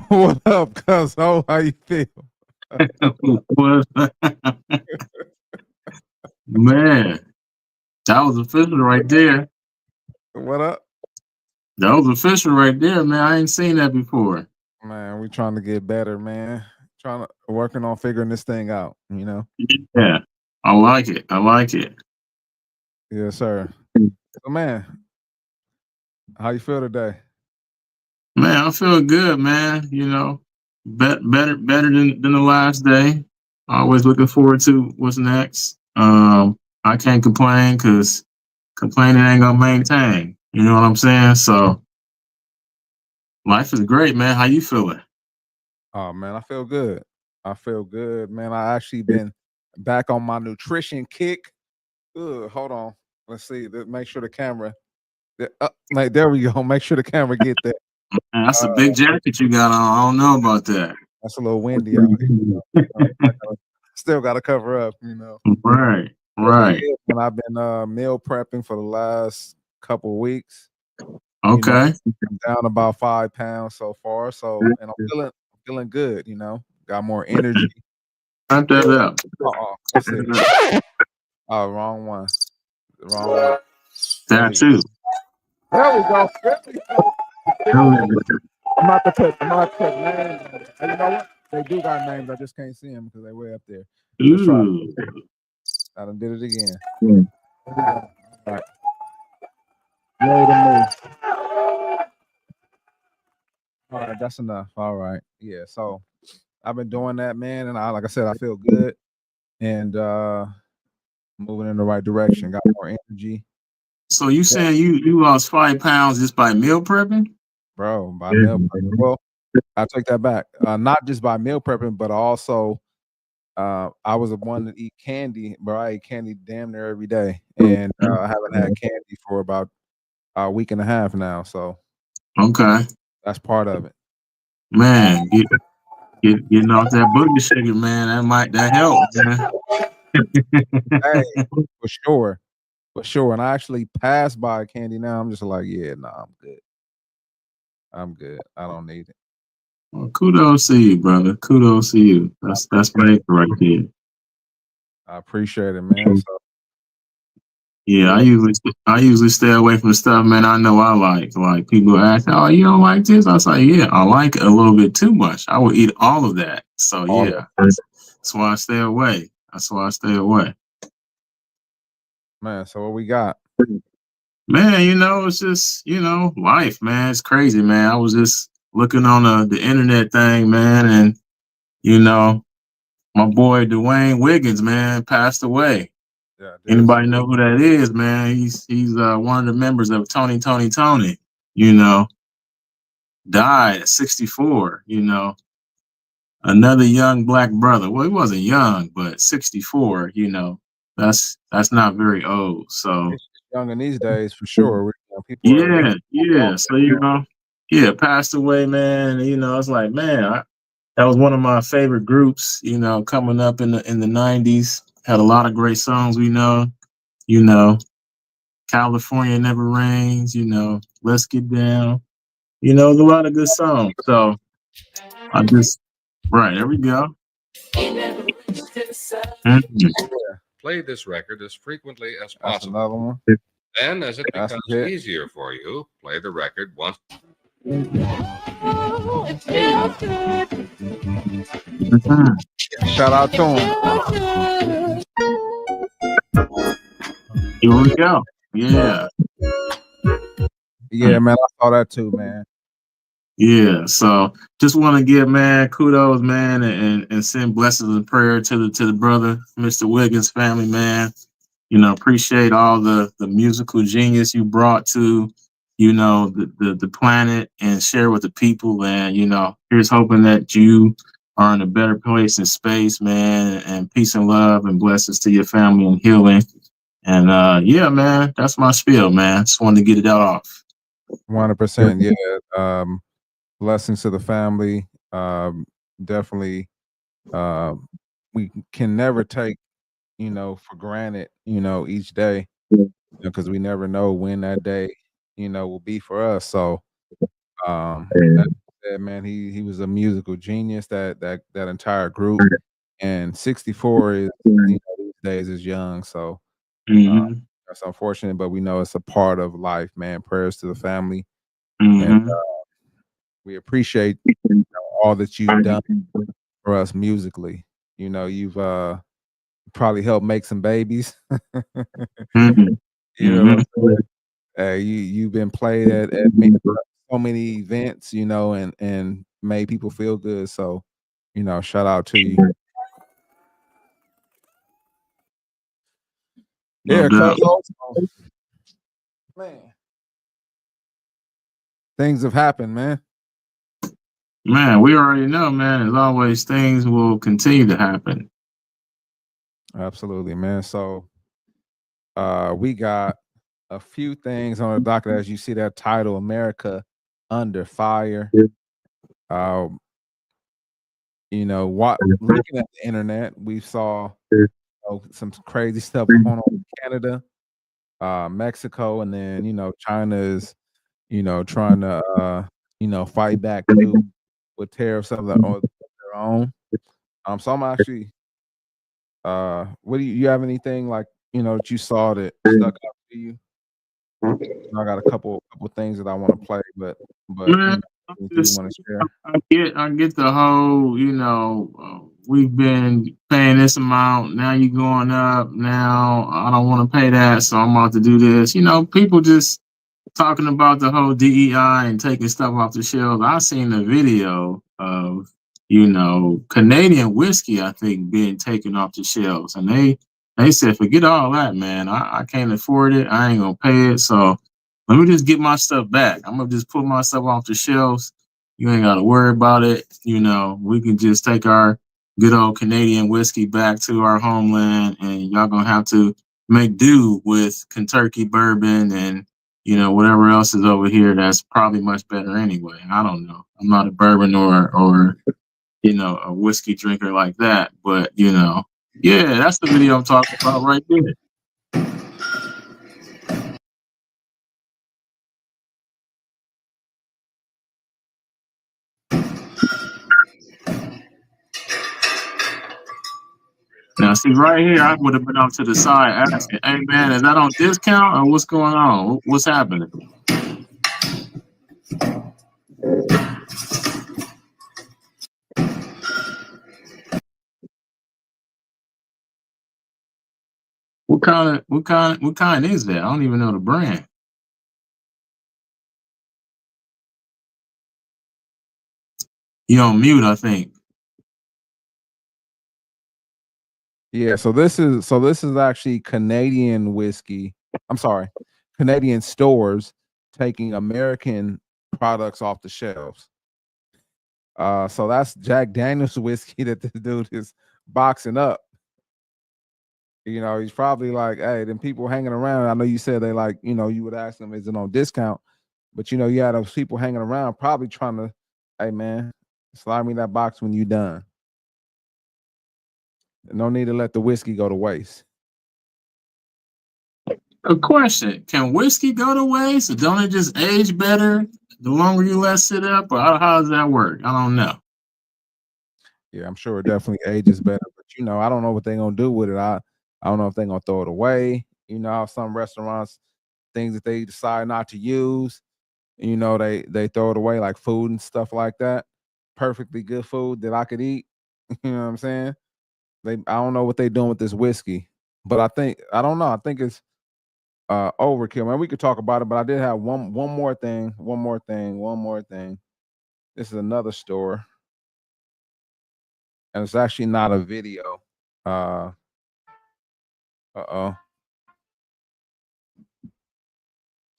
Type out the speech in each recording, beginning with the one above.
What up, cuz? How you feel? What- Man, that was official right there. What up? That was official right there, man. I ain't seen that before. Man, we trying to get better, man. Trying to working on figuring this thing out, you know? Yeah, I like it. I like it. Yes, sir. So man, how you feel today? Man, I feel good, man. Better than the last day. Always looking forward to what's next. I can't complain because complaining ain't gonna maintain. You know what I'm saying? So life is great, man. How you feeling? Oh man, I feel good. I feel good, man. I actually been back on my nutrition kick. Ugh, hold on. Let's see. Make sure the camera. Like there we go. Make sure the camera get there. Man, that's a Uh, big jacket you got on. I don't know about that. that's a little windy out here. Still got to cover up, you know. Right, But right. yeah, man, I've been meal prepping for the last couple of weeks. You know, Okay. I'm down about 5 pounds so far. So, and I'm feeling good. You know, got more energy. Type that up. Oh, let's see. Oh, wrong one. Wrong one. There That we go. too. There we go. There we go. I'm about to put. I'm about to put names. And you know what? They do got names. I just can't see them because they way up there. Let's try. Ooh. I done did it again. There we go. All right. Yay to me. All right, that's enough. All right. Yeah. So I've been doing that, man, and like I said, I feel good and moving in the right direction. Got more energy. So you Yeah, saying you lost 5 pounds just by meal prepping? bro, by meal prepping. Well, I take that back. Not just by meal prepping, but also I was the one that eat candy, bro. I eat candy damn near every day, and I haven't had candy for about a week and a half now. So Okay. that's part of it. Man, getting off that booger sugar, man. That help, man. Hey, for sure, for sure. And I actually pass by candy now. I'm just like, yeah, nah, I'm good. I'm good. I don't need it. Well, kudos to you, brother. Kudos to you. I That's appreciate major it. right there. I appreciate it, man. So Yeah, yeah, I usually stay away from stuff, man. I know I like. Like people ask, "Oh, you don't like this?" I was like, "Yeah, I like it a little bit too much. I will eat all of that." So all of yeah, that's why I stay away. That's why I stay away. man. So what we got? Man, it's just life, man. It's crazy, man. I was just looking on the internet thing, man, and you know, my boy Dwayne Wiggins, man, passed away. Yeah, this. Anybody know who that is, man? He's one of the members of Tony. You know, died at 64. Another young black brother. Well, he wasn't young, but 64. That's not very old. So It's young in these days for sure. People are yeah, young. yeah. So yeah, passed away, man. It's like, man, that was one of my favorite groups. Coming up in the '90s, had a lot of great songs. You know, California Never Rains. Let's Get Down. There's a lot of good songs. So I just right there we go. Mhm. Play this record as frequently as That's possible. another one. Then, as it That's a becomes hit. easier for you, play the record once. Mhm. Shout out to him. Here we go. Yeah. Yeah, man. I saw that too, man. Yeah, so just want to give man kudos, man, and send blessings and prayer to the brother, Mr. Wiggins family, man. Appreciate all the musical genius you brought to, the planet and share with the people. And here's hoping that you are in a better place in space, man, and peace and love and blessings to your family and healing. And yeah, man, that's my spiel, man. Just wanted to get it out off. 100%. Yeah. Blessings to the family. Definitely. Um, we can never take, for granted, each day, because we never know when that day, will be for us. So, um, said, man, he was a musical genius. That entire group, and 64 is, these days is young. So Mm-hmm. that's unfortunate, but we know it's a part of life, man. Prayers to the family, and Mm-hmm. we appreciate all that you've done for us musically. You've probably helped make some babies. Mm-hmm. You know what Mm-hmm. I'm saying? You've been played at so many events, and made people feel good. So, shout out to you. No Yeah, doubt. cuz also, man, things have happened, man. Man, we already know, man. As always, things will continue to happen. Absolutely, man. So, we got a few things on the docket as you see that title, America Under Fire. Um, what looking at the internet, we saw some crazy stuff going on in Canada, Mexico, and then China is trying to fight back too with tariffs of their own. So I'm actually what do you have anything like that you saw that stuck out to you? I got a couple things that I want to play, but Man, I'm anything you just, want to share? I get the whole, we've been paying this amount. Now you're going up. Now I don't want to pay that, so I'm about to do this. People just talking about the whole DEI and taking stuff off the shelves. I seen the video of, Canadian whiskey, I think, being taken off the shelves. And they said, forget all that, man. I can't afford it. I ain't gonna pay it. So let me just get my stuff back. I'm gonna just pull my stuff off the shelves. You ain't gotta worry about it. We can just take our good old Canadian whiskey back to our homeland, and y'all gonna have to make do with Kentucky bourbon and whatever else is over here that's probably much better anyway. I don't know. I'm not a bourbon or a whiskey drinker like that, but yeah, that's the video I'm talking about right there. Now, see, right here, I would have been off to the side asking, hey, man, is that on discount or what's going on? What's happening? What kind is that? I don't even know the brand. You on mute, I think. Yeah, so this is actually Canadian whiskey. I'm sorry, Canadian stores taking American products off the shelves. So that's Jack Daniel's whiskey that this dude is boxing up. He's probably like, hey, them people hanging around. I know you said they like, you would ask them, is it on discount? But you had those people hanging around, probably trying to, hey man, slide me that box when you done. No need to let the whiskey go to waste. A question: can whiskey go to waste, or don't it just age better the longer you let sit up, or how does that work? I don't know. Yeah, I'm sure it definitely ages better, but I don't know what they're gonna do with it. I don't know if they're gonna throw it away. How some restaurants, things that they decide not to use, they throw it away, like food and stuff like that. Perfectly good food that I could eat. You know what I'm saying? I don't know what they're doing with this whiskey, but I don't know. I think it's overkill. Man, we could talk about it, but I did have one more thing. This is another store, and it's actually not a video. Uh oh.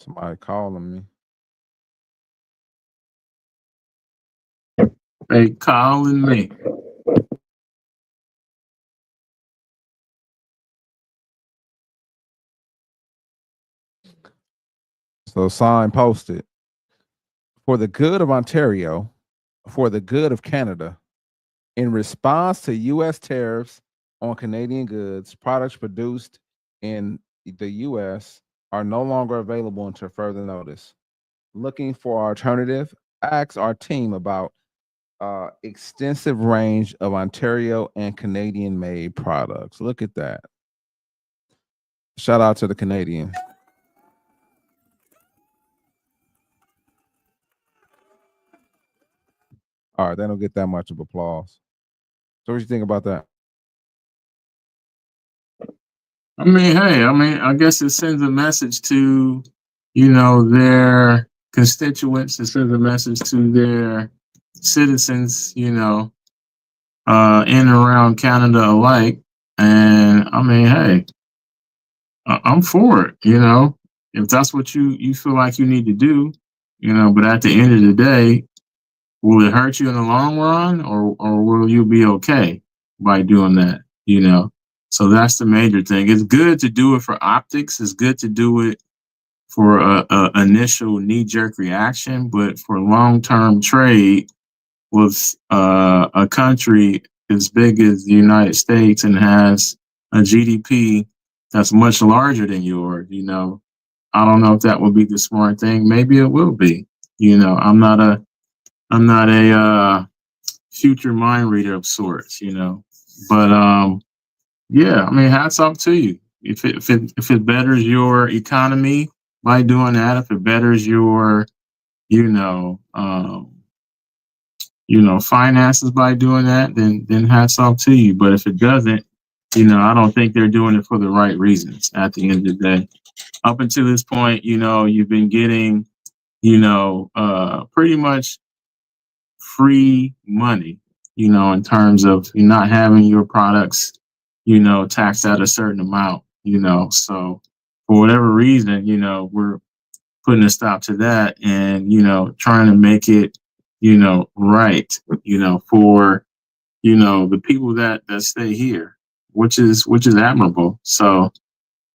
Somebody calling me. They calling me. So sign posted. For the good of Ontario, for the good of Canada, in response to U.S. tariffs on Canadian goods, products produced in the U.S. are no longer available until further notice. Looking for alternative ask our team about extensive range of Ontario and Canadian made products. Look at that. Shout out to the Canadians. All right, they don't get that much of applause. So what do you think about that? I mean, hey, I guess it sends a message to, their constituents. It sends a message to their citizens, in and around Canada alike. And I mean, hey, I'm for it. If that's what you feel like you need to do, But at the end of the day, will it hurt you in the long run, or will you be okay by doing that? So that's the major thing. It's good to do it for optics. It's good to do it for a initial knee jerk reaction, but for long term trade with a country as big as the United States and has a GDP that's much larger than yours, I don't know if that would be the smart thing. Maybe it will be. I'm not a future mind reader of sorts, but yeah, I mean, hats off to you. If it betters your economy by doing that, if it betters your, you know, um, finances by doing that, then hats off to you. But if it doesn't, I don't think they're doing it for the right reasons at the end of the day. Up until this point, you've been getting, pretty much free money, in terms of you not having your products, taxed at a certain amount, So for whatever reason, we're putting a stop to that and, trying to make it, right, for, the people that stay here, which is admirable. So,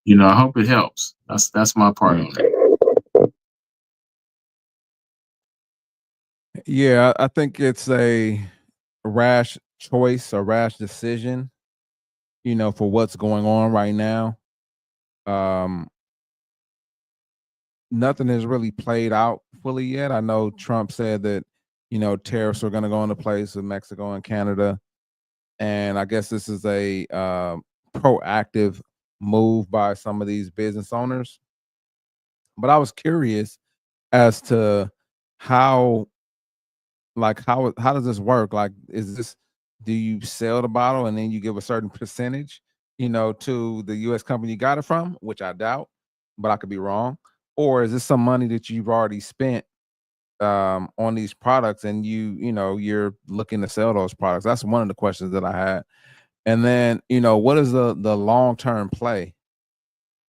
I hope it helps. That's my part on it. Yeah, I think it's a rash choice, a rash decision, for what's going on right now. Um, Nothing has really played out fully yet. I know Trump said that, tariffs are going to go into place with Mexico and Canada. And I guess this is a proactive move by some of these business owners. But I was curious as to how how does this work? Like, do you sell the bottle and then you give a certain percentage, to the US company you got it from, which I doubt, but I could be wrong. Or is this some money that you've already spent on these products and you're looking to sell those products? That's one of the questions that I had. And then, what is the long-term play?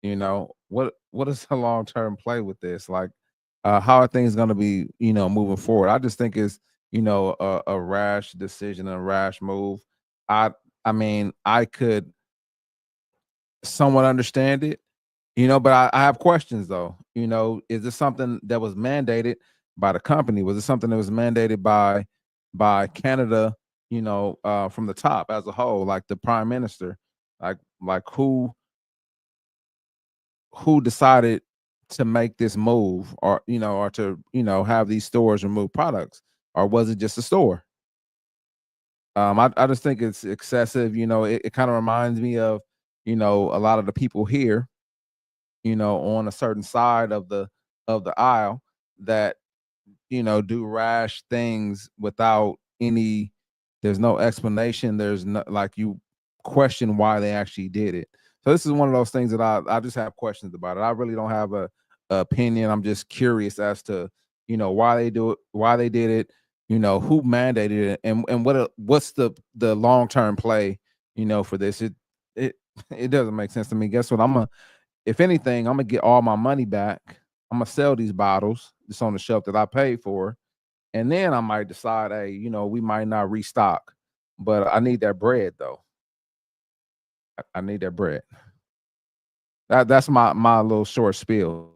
What is the long-term play with this? Like, how are things going to be, moving forward? I just think it's, a rash decision, a rash move. I mean, I could somewhat understand it, but I have questions though. Is this something that was mandated by the company? Was it something that was mandated by Canada, from the top as a whole, like the prime minister? Like who decided to make this move, or or to have these stores remove products, or was it just a store? I just think it's excessive. It kind of reminds me of a lot of the people here, on a certain side of the aisle that do rash things without any. There's no explanation. There's no, like, you question why they actually did it. So this is one of those things that I just have questions about it. I really don't have a opinion. I'm just curious as to why they do it, why they did it, who mandated it, and what's the long term play, for this. It it doesn't make sense to me. Guess what? If anything, I'm gonna get all my money back. I'm gonna sell these bottles that's on the shelf that I paid for, and then I might decide, hey, we might not restock, but I need that bread though. I need that bread. That's my little short spiel.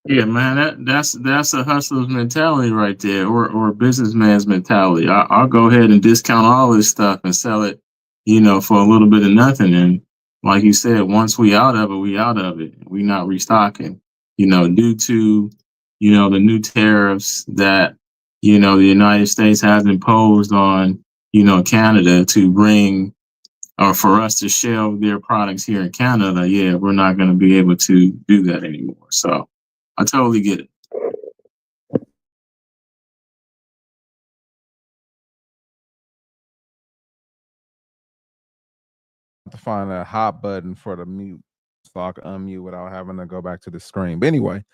Yeah, man, that's a hustler's mentality right there, or a businessman's mentality. I'll go ahead and discount all this stuff and sell it, for a little bit of nothing. And like you said, once we out of it, we out of it. We not restocking. due to, the new tariffs that, the United States has imposed on, Canada to bring or for us to shelve their products here in Canada, yeah, we're not going to be able to do that anymore. So I totally get it. To find a hot button for the mute so I can unmute without having to go back to the screen. But anyway,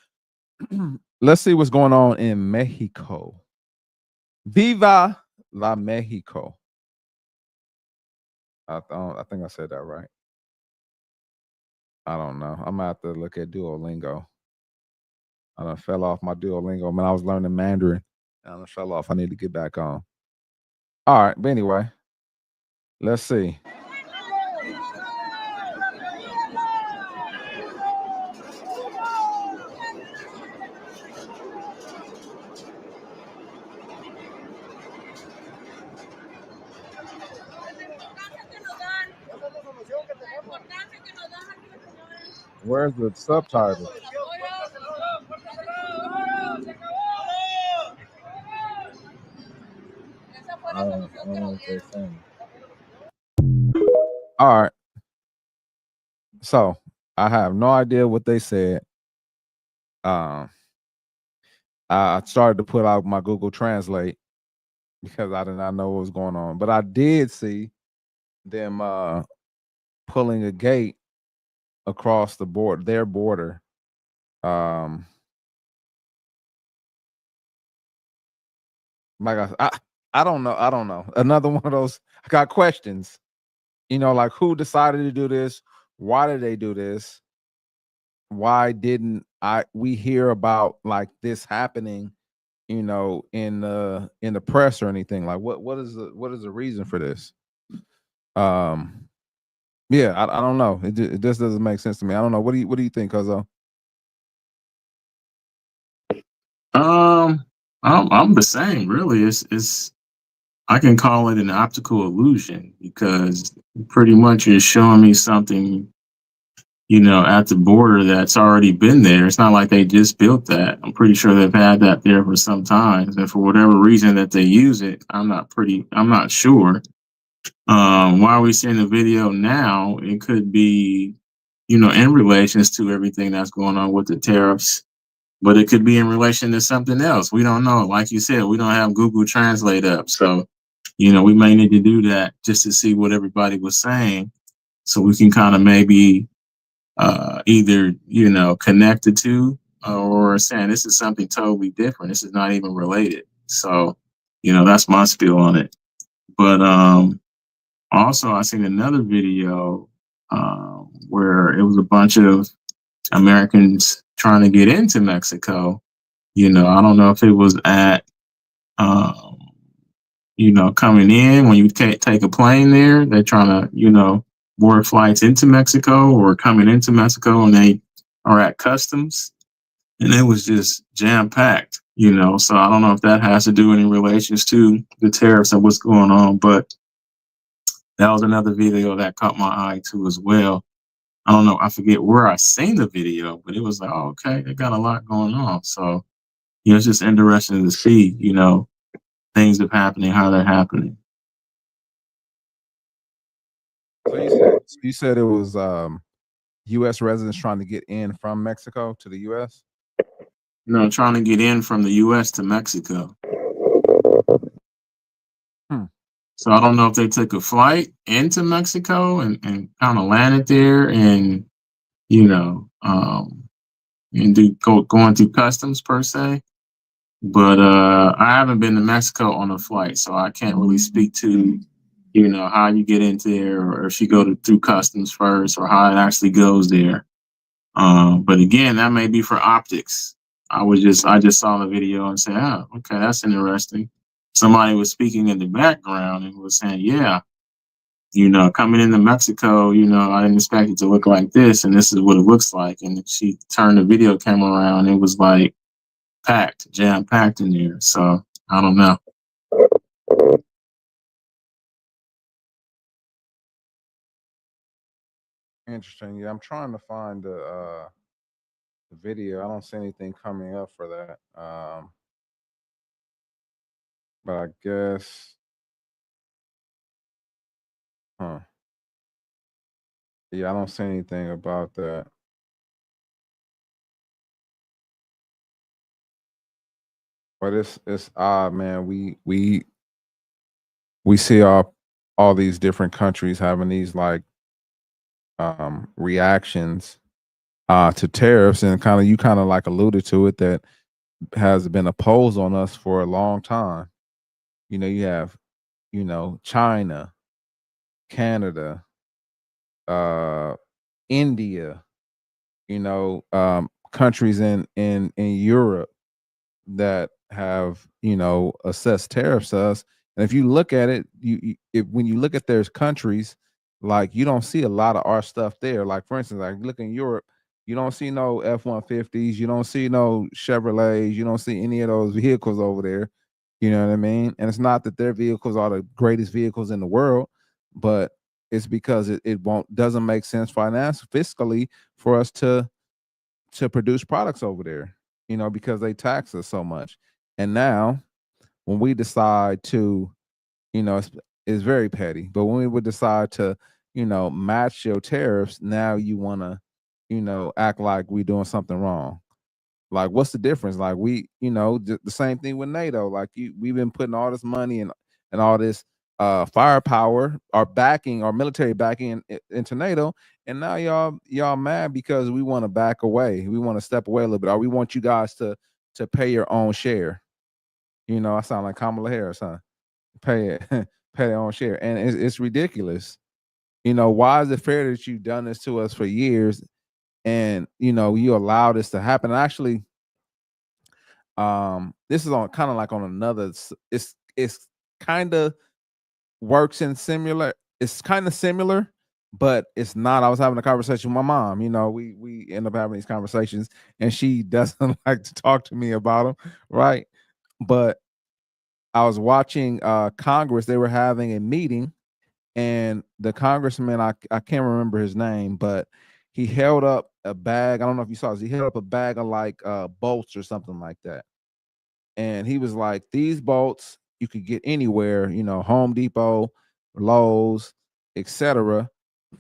let's see what's going on in Mexico. Viva la Mexico. I think I said that right. I don't know. I'm gonna have to look at Duolingo. I done fell off my Duolingo. Man, I was learning Mandarin. I done fell off. I need to get back on. All right, but anyway, let's see. Where's the subtitle? I don't know what they're saying. All right. So I have no idea what they said. I started to put out my Google Translate because I did not know what was going on. But I did see them pulling a gate across the board, their border. Like I don't know. I don't know. Another one of those. I got questions. Like who decided to do this? Why did they do this? Why didn't we hear about like this happening? In the press or anything? Like what is the reason for this? Yeah, I don't know. It just doesn't make sense to me. I don't know. What do you think, Cuzzo? I'm the same, really. It's I can call it an optical illusion because pretty much you're showing me something, at the border that's already been there. It's not like they just built that. I'm pretty sure they've had that there for some time. And for whatever reason that they use it, I'm not sure. Why are we seeing the video now? It could be, in relations to everything that's going on with the tariffs, but it could be in relation to something else. We don't know. Like you said, we don't have Google Translate up. So, we may need to do that just to see what everybody was saying so we can kind of maybe either, connect the two or saying this is something totally different. This is not even related. So, that's my spiel on it. But also, I seen another video where it was a bunch of Americans trying to get into Mexico. I don't know if it was at, coming in when you take a plane there. They're trying to, board flights into Mexico or coming into Mexico, and they are at customs, and it was just jam packed. So I don't know if that has to do any relations to the tariffs and what's going on, but that was another video that caught my eye too as well. I don't know, I forget where I seen the video, but it was like, oh, okay, they got a lot going on. So, it's just interesting to see, things that are happening, how they're happening. So you said it was U.S. residents trying to get in from Mexico to the U.S. Trying to get in from the U.S. to Mexico. So I don't know if they took a flight into Mexico and kind of landed there and, and going through customs per se. But I haven't been to Mexico on a flight, so I can't really speak to, how you get into there or if you go through customs first or how it actually goes there. But again, that may be for optics. I just saw the video and said, oh, okay, that's interesting. Somebody was speaking in the background and was saying, yeah, coming into Mexico, I didn't expect it to look like this, and this is what it looks like. And she turned the video camera around, and it was like jam packed in there. So I don't know. Interesting. Yeah, I'm trying to find the the video. I don't see anything coming up for that. But I guess, huh? Yeah, I don't see anything about that. But it's odd, man. We see all these different countries having these like reactions to tariffs, and kind of you kind of like alluded to it, that has been opposed on us for a long time. You have, China, Canada, uh India, countries in Europe that have, assessed tariffs to us. And if you look at it, when you look at their countries, like you don't see a lot of our stuff there. Like for instance, like look in Europe, you don't see no F-150s, you don't see no Chevrolets, you don't see any of those vehicles over there. You know what I mean? And it's not that their vehicles are the greatest vehicles in the world, but it's because it doesn't make sense fiscally for us to produce products over there, because they tax us so much. And now when we decide to, it's very petty, but when we would decide to, match your tariffs, now you want to, act like we doing something wrong. Like, what's the difference? Like, the same thing with NATO. Like, we've been putting all this money and all this firepower, our backing, our military backing into NATO, and now y'all mad because we want to back away. We want to step away a little bit, or we want you guys to pay your own share. I sound like Kamala Harris, huh? Pay it, pay their own share, and it's ridiculous. Why is it fair that you've done this to us for years, and you allow this to happen? And actually, this is on kind of like on another. It's kind of works in similar. It's kind of similar, but it's not. I was having a conversation with my mom. We end up having these conversations, and she doesn't like to talk to me about them, right? But I was watching Congress. They were having a meeting, and the congressman, I can't remember his name, but he held up a bag. I don't know if you saw this. He held up a bag of like bolts or something like that. And he was like, these bolts you could get anywhere, Home Depot, Lowe's, etc.,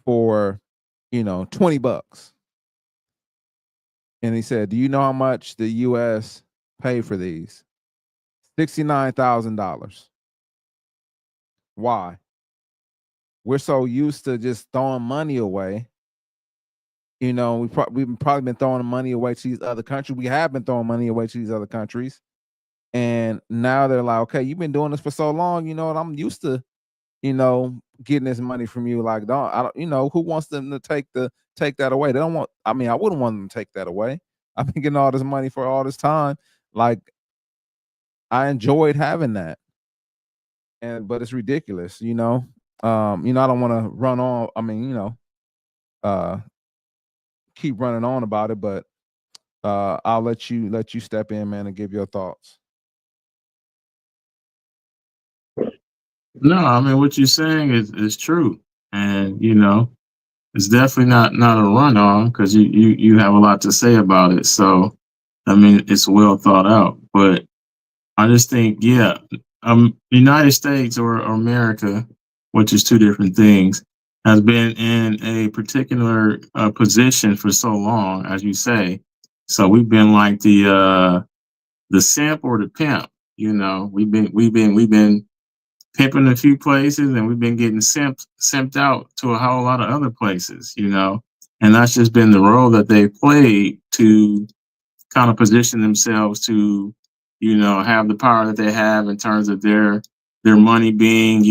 for $20. And he said, do you know how much the US paid for these? $69,000. Why? We're so used to just throwing money away. We've probably been throwing money away to these other countries. We have been throwing money away to these other countries. And now they're like, okay, you've been doing this for so long, what, I'm used to, getting this money from you. Like, I don't, who wants them to take that away? They don't want, I wouldn't want them to take that away. I've been getting all this money for all this time. Like, I enjoyed having that. But it's ridiculous, I don't want to run on, keep running on about it, but I'll let you step in, man, and give your thoughts. No, I mean what you're saying is true, and it's definitely not a run on, because you have a lot to say about it. So, I mean, it's well thought out. But I just think, yeah, United States or America, which is two different things, has been in a particular position for so long, as you say. So we've been like the simp or the pimp. We've been pimping a few places, and we've been getting simped out to a whole lot of other places. And that's just been the role that they played to kind of position themselves to, have the power that they have in terms of their money being,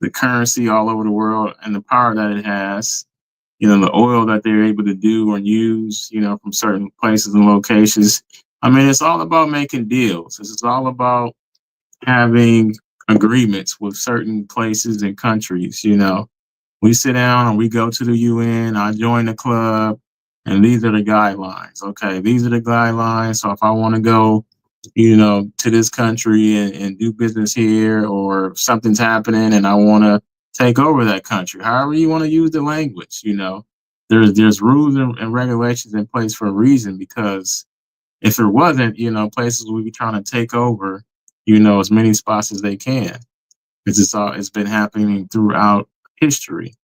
the currency all over the world, and the power that it has, the oil that they're able to do or use, from certain places and locations. I mean, it's all about making deals. It's all about having agreements with certain places and countries. We sit down and we go to the UN. I join the club, and these are the guidelines. Okay, these are the guidelines. So if I want to go, to this country and do business here, or something's happening and I want to take over that country, however you want to use the language, there's rules and regulations in place for a reason, because if it wasn't, places would be trying to take over, as many spots as they can. It's been happening throughout history,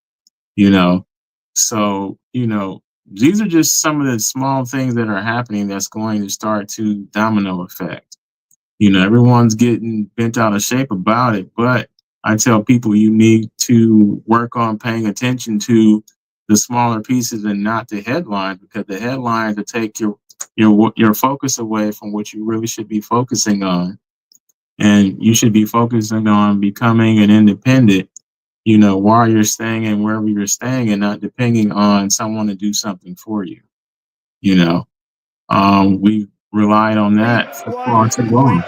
you know. So, these are just some of the small things that are happening that's going to start to domino effect. Everyone's getting bent out of shape about it, but I tell people you need to work on paying attention to the smaller pieces and not the headlines, because the headlines will take your focus away from what you really should be focusing on. And you should be focusing on becoming an independent, while you're staying and wherever you're staying, and not depending on someone to do something for you. We relied on that for far too long.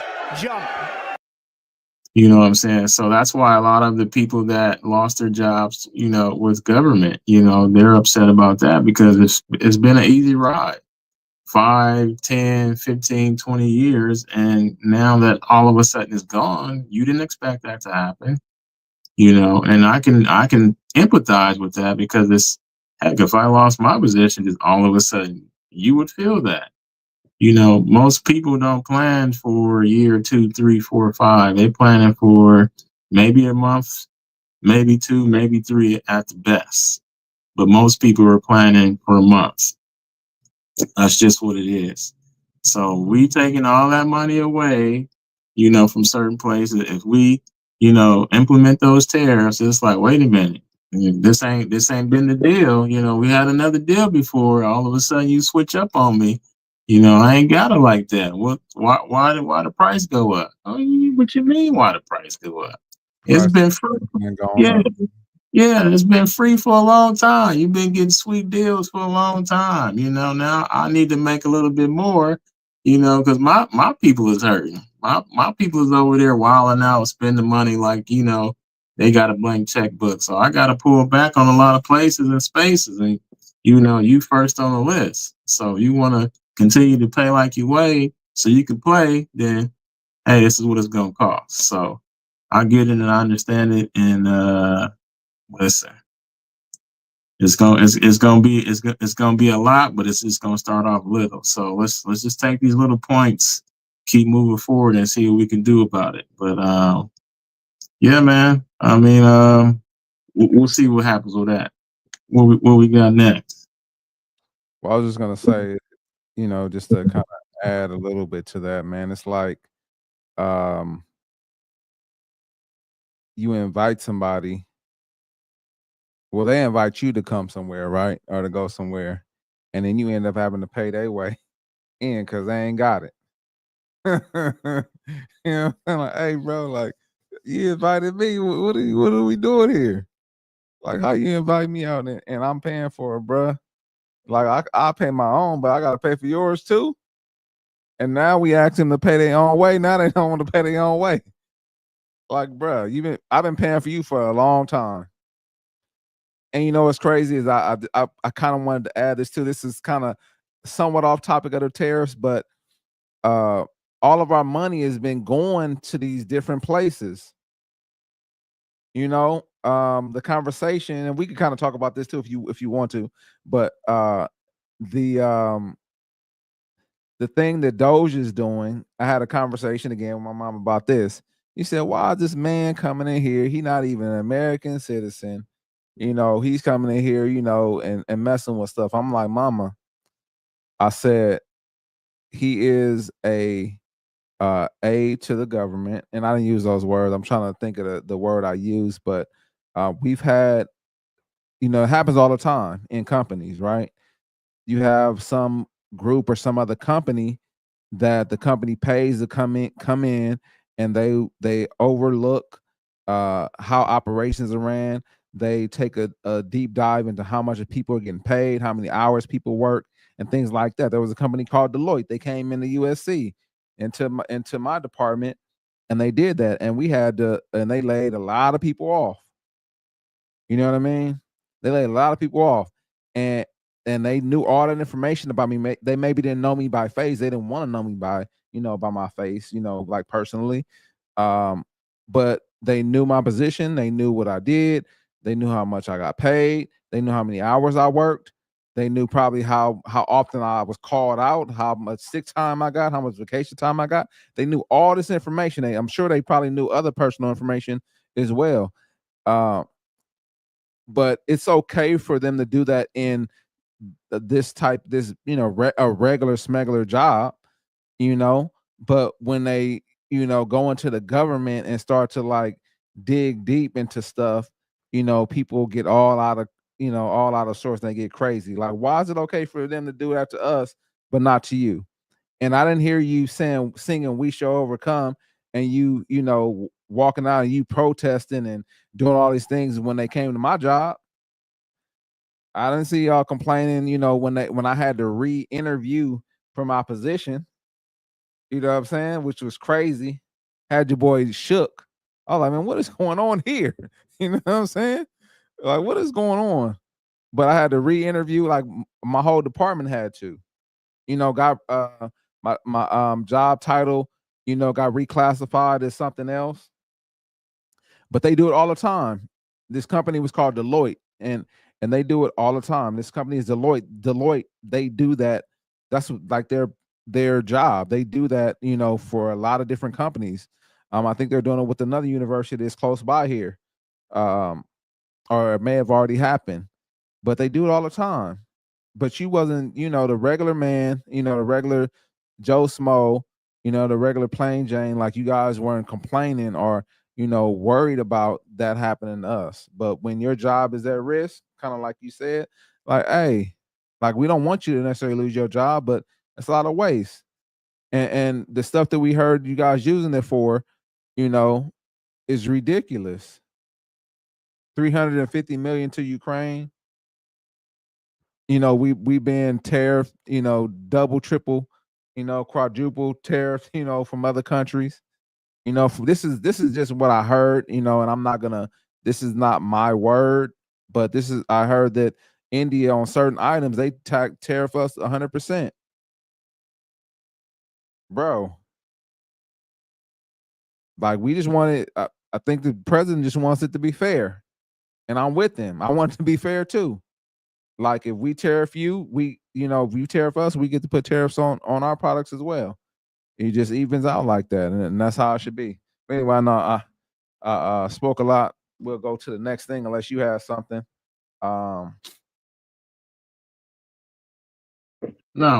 You know what I'm saying? So that's why a lot of the people that lost their jobs, with government, they're upset about that, because it's been an easy ride. 5, 10, 15, 20 years. And now that all of a sudden it's gone, you didn't expect that to happen. And I can empathize with that, because heck, if I lost my position, just all of a sudden, you would feel that. Most people don't plan for a year, 2, 3, 4, 5. They planning for maybe a month, maybe 2, maybe 3 at the best. But most people are planning for a month. That's just what it is. So we taking all that money away, from certain places. If we, implement those tariffs, it's like, wait a minute, this ain't been the deal. We had another deal before. All of a sudden, you switch up on me. I ain't got it like that. What? Why the price go up? Oh, what you mean? Why the price go up? It's been free. Yeah. Yeah, it's been free for a long time. You've been getting sweet deals for a long time. Now I need to make a little bit more, because my people is hurting. My people is over there wilding out, spending money like, they got a blank checkbook. So I got to pull back on a lot of places and spaces. And, you first on the list. So you want to continue to pay like you weigh so you can play, then, hey, this is what it's going to cost. So I get it and I understand it. And, listen, it's gonna be a lot, but it's just gonna start off little. So let's just take these little points, keep moving forward, and see what we can do about it. But yeah, man. I mean, we'll see what happens with that. What we got next? Well, I was just gonna say, just to kind of add a little bit to that, man. It's like, you invite somebody. Well, they invite you to come somewhere, right? Or to go somewhere. And then you end up having to pay their way in because they ain't got it. I'm like, hey, bro, like, you invited me. What are we doing here? Like, how you invite me out and I'm paying for it, bro? Like, I pay my own, but I got to pay for yours too. And now we ask them to pay their own way. Now they don't want to pay their own way. Like, bro, I've been paying for you for a long time. And what's crazy is I kind of wanted to add this too. This is kind of somewhat off topic of the tariffs, but all of our money has been going to these different places. The conversation, and we can kind of talk about this too if you want to, but the thing that Doge is doing, I had a conversation again with my mom about this. He said, why is this man coming in here? He's not even an American citizen. He's coming in here, and messing with stuff. I'm like, Mama, I said, he is a aid to the government. And I didn't use those words. I'm trying to think of the word I use, but we've had, it happens all the time in companies, right? You have some group or some other company that the company pays to come in, and they overlook how operations are ran. They take a deep dive into how much people are getting paid, how many hours people work, and things like that. There was a company called Deloitte. They came into USC, into my department, and they did that. And they laid a lot of people off. You know what I mean? They laid a lot of people off, and they knew all that information about me. They maybe didn't know me by face. They didn't want to know me by my face, like personally. But they knew my position. They knew what I did. They knew how much I got paid. They knew how many hours I worked. They knew probably how often I was called out, how much sick time I got, how much vacation time I got. They knew all this information. I'm sure they probably knew other personal information as well. But it's okay for them to do that in this a regular smuggler job, but when they, go into the government and start to like dig deep into stuff, people get all out of sorts and they get crazy. Like, why is it okay for them to do that to us, but not to you? And I didn't hear you singing "We Shall Overcome" and you walking out and you protesting and doing all these things when they came to my job. I didn't see y'all complaining, when I had to re-interview for my position. You know what I'm saying? Which was crazy. Had your boy shook. I was like, man, what is going on here? You know what I'm saying? Like, what is going on? But I had to re-interview, like my whole department had to. Got my job title, got reclassified as something else. But they do it all the time. This company was called Deloitte, and they do it all the time. This company is Deloitte. Deloitte, they do that. That's like their job. They do that, for a lot of different companies. I think they're doing it with another university that's close by here, or it may have already happened. But they do it all the time. But you wasn't, the regular man, the regular Joe Smo, the regular plain Jane. Like, you guys weren't complaining or worried about that happening to us. But when your job is at risk, kind of like you said, like, hey, like, we don't want you to necessarily lose your job, but it's a lot of waste. And the stuff that we heard you guys using it for, is ridiculous. 350 million to Ukraine. We been tariffed, double, triple, quadruple tariffs, from other countries. This is just what I heard, and I'm not gonna. This is not my word, but I heard that India on certain items they tariff us 100%, bro. Like, we just want it. I think the president just wants it to be fair, and I'm with him. I want it to be fair too. Like, if we tariff you, if you tariff us, we get to put tariffs on our products as well. It just evens out like that, and that's how it should be. But anyway, I know I spoke a lot. We'll go to the next thing unless you have something. No,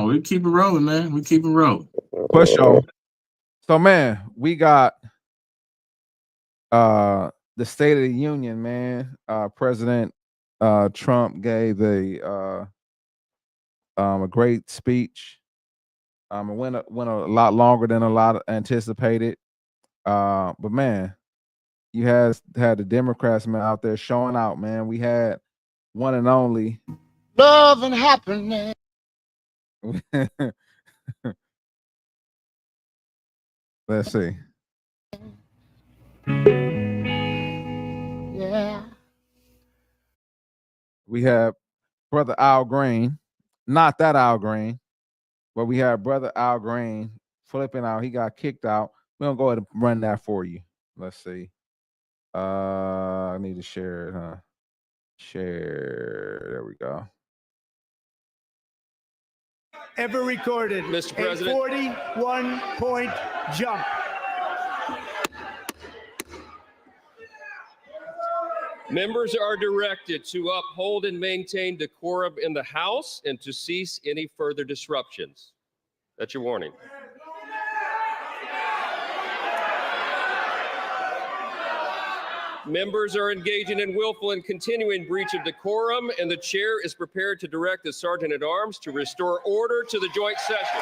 we keep it rolling, man. We keep it rolling. For sure. So, man, we got the State of the Union, man. President Trump gave a great speech. It went a lot longer than a lot anticipated. But man, you had the Democrats, man, out there showing out, man. We had one and only love and happiness. Let's see. Yeah. We have Brother Al Green, not that Al Green, but we have Brother Al Green flipping out. He got kicked out. We're gonna go ahead and run that for you. Let's see. I need to share it, huh? Share. There we go. Ever recorded, Mr. President. a 41-point jump. Members are directed to uphold and maintain decorum in the House and to cease any further disruptions. That's your warning. Members are engaging in willful and continuing breach of decorum, and the chair is prepared to direct the Sergeant at Arms to restore order to the joint session.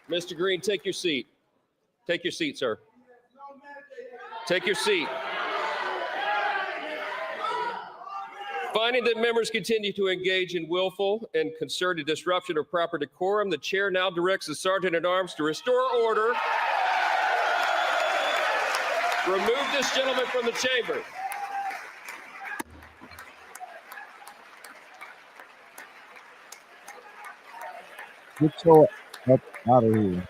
Mr. Green, take your seat. Take your seat, sir. Take your seat. Finding that members continue to engage in willful and concerted disruption of proper decorum, the chair now directs the Sergeant at Arms to restore order Remove this gentleman from the chamber. Get your up out of here.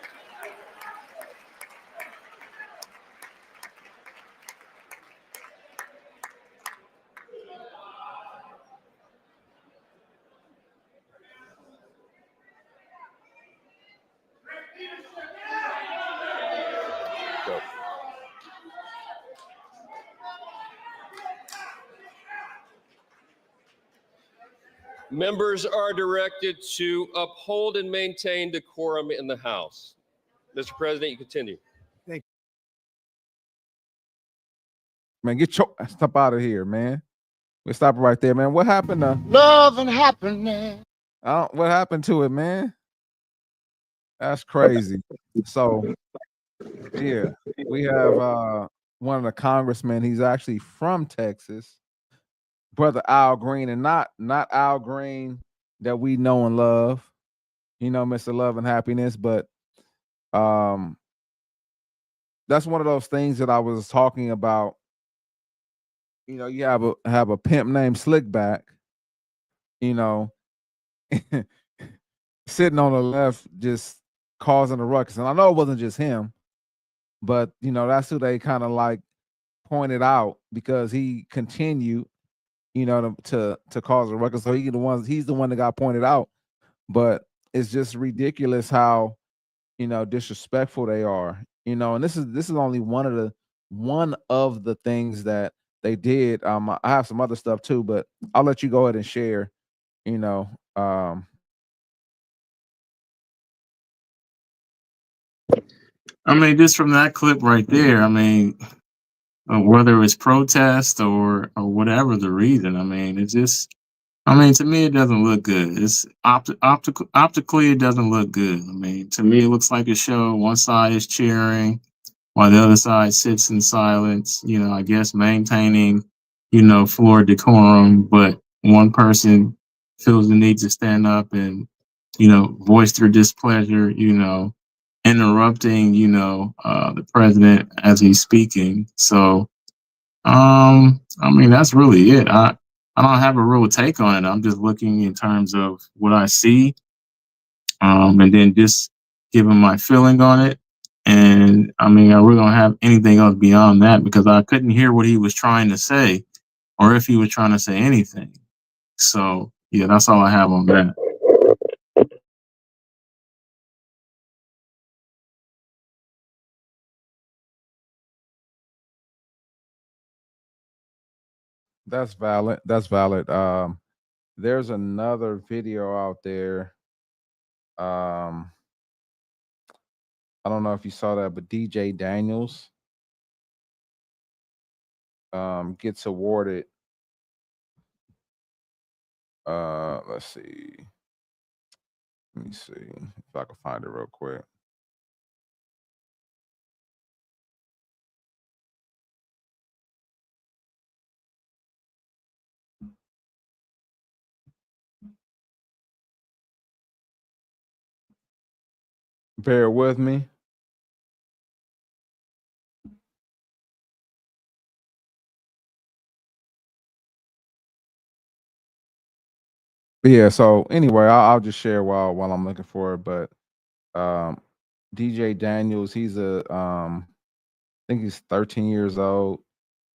Members are directed to uphold and maintain decorum in the House. Mr. President, you continue. Man, get your step out of here, man. We stop it right there, man. What happened to Love and happiness. what happened to it, man? That's crazy. So yeah, we have one of the congressmen. He's actually from Texas, brother Al Green, and not Al Green that we know and love. You know, Mr. Love and Happiness, but that's one of those things that I was talking about. You know, you have a pimp named Slickback, you know, sitting on the left just causing a ruckus. And I know it wasn't just him, but you know, that's who they kind of like pointed out because he continued, you know, to cause a ruckus. So he's the one that got pointed out. But it's just ridiculous how, you know, disrespectful they are. You know, and this is only one of the things that they did. I have some other stuff too, but I'll let you go ahead and share, you know. I mean, just from that clip right there, I mean, whether it's protest or whatever the reason, I mean, it's just, I mean, to me, it doesn't look good. It's optically, it doesn't look good. I mean, to me, it looks like a show. One side is cheering, while the other side sits in silence. You know, I guess maintaining, you know, floor decorum, but one person feels the need to stand up and, you know, voice their displeasure. You know, interrupting, you know, the president as he's speaking. So, I mean, that's really it. I don't have a real take on it. I'm just looking in terms of what I see, and then just giving my feeling on it. And I mean, I really don't have anything else beyond that because I couldn't hear what he was trying to say or if he was trying to say anything. So, yeah, that's all I have on that. That's valid. That's valid. There's another video out there. I don't know if you saw that, but DJ Daniels gets awarded. Let's see. Let me see if I can find it real quick. Bear with me. But yeah, so anyway, I'll just share while I'm looking for it. But DJ Daniels, he's I think he's 13 years old,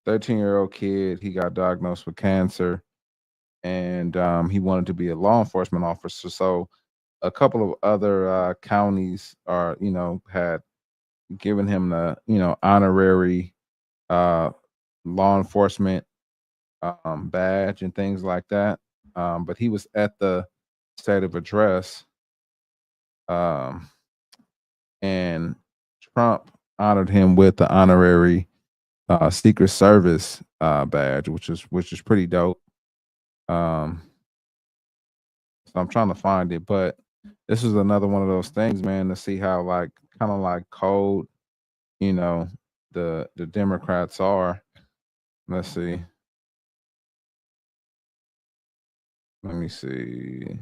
13-year-old kid. He got diagnosed with cancer, and he wanted to be a law enforcement officer. So a couple of other counties are, you know, had given him the, you know, honorary law enforcement badge and things like that. But he was at the state of address, and Trump honored him with the honorary Secret Service badge, which is pretty dope. So I'm trying to find it, but this is another one of those things, man, to see how like kind of like cold, you know, the Democrats are. Let's see. Let me see.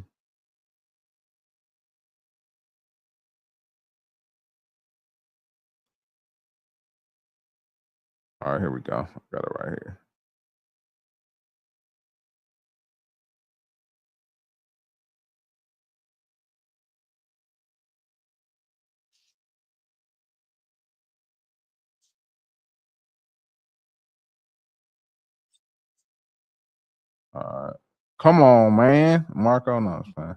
All right, here we go. I got it right here. All right. Come on, man. Marco, no, it's fine.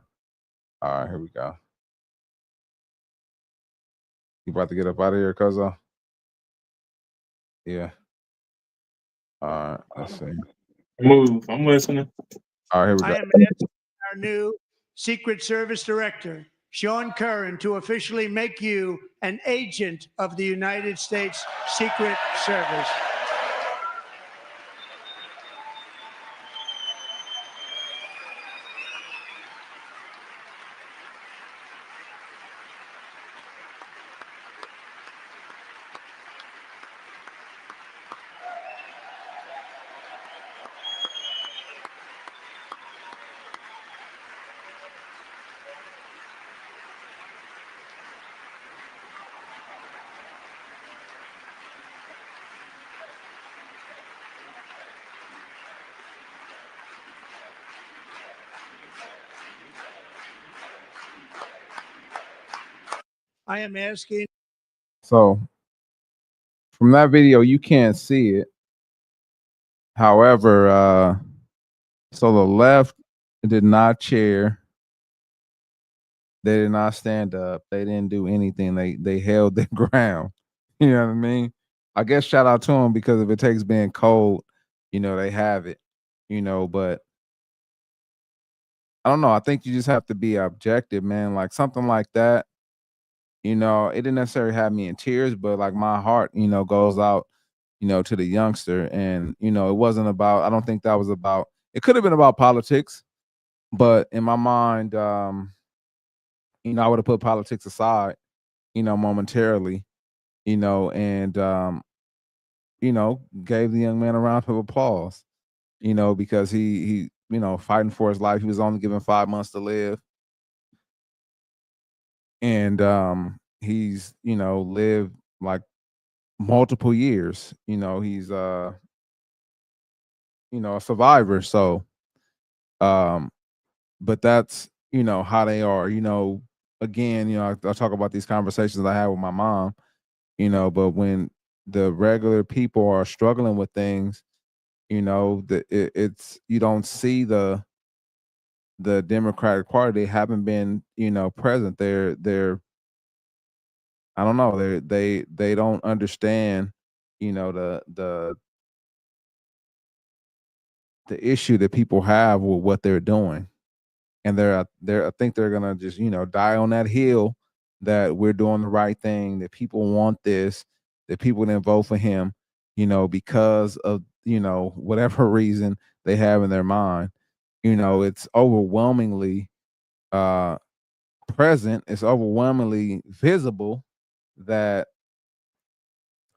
All right, here we go. You about to get up out of here, cuzzo? Yeah. All right, let's see. Move. I'm listening. All right, here we I go. am asking our new Secret Service Director, Sean Curran, to officially make you an agent of the United States Secret Service. I am asking. So from that video, you can't see it. However, so the left did not cheer. They did not stand up. They didn't do anything. They held their ground. You know what I mean? I guess shout out to them, because if it takes being cold, they have it. But I don't know. I think you just have to be objective, man. Like something like that. It didn't necessarily have me in tears, but like my heart, goes out, to the youngster. And, it wasn't about, I don't think that was about, it could have been about politics, but in my mind, I would have put politics aside, momentarily, and, gave the young man a round of applause, because he, fighting for his life. He was only given 5 months to live. And he's, lived like multiple years. He's a survivor. So but that's how they are. Again, I talk about these conversations I have with my mom, but when the regular people are struggling with things, it's you don't see the Democratic Party. They haven't been, present. They're I don't know. They don't understand, the issue that people have with what they're doing, and I think they're gonna just die on that hill that we're doing the right thing. That people want this. That people didn't vote for him, because of whatever reason they have in their mind. It's overwhelmingly present. It's overwhelmingly visible that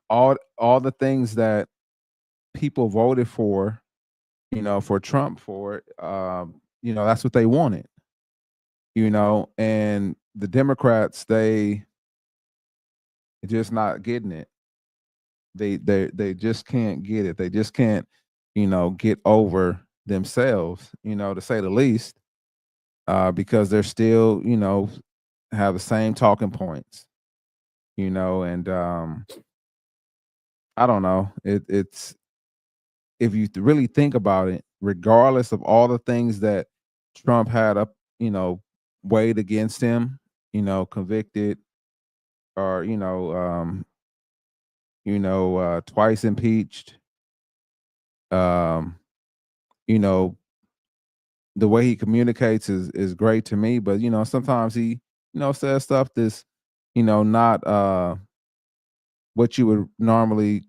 all the things that people voted for, for Trump for, that's what they wanted, and the Democrats, they just not getting it. They just can't get it. They just can't, get over themselves, to say the least, because they're still, have the same talking points, and I don't know. It's if you really think about it, regardless of all the things that Trump had up, weighed against him, convicted, or twice impeached, um, you know, the way he communicates is great to me, but sometimes he, says stuff that's, not what you would normally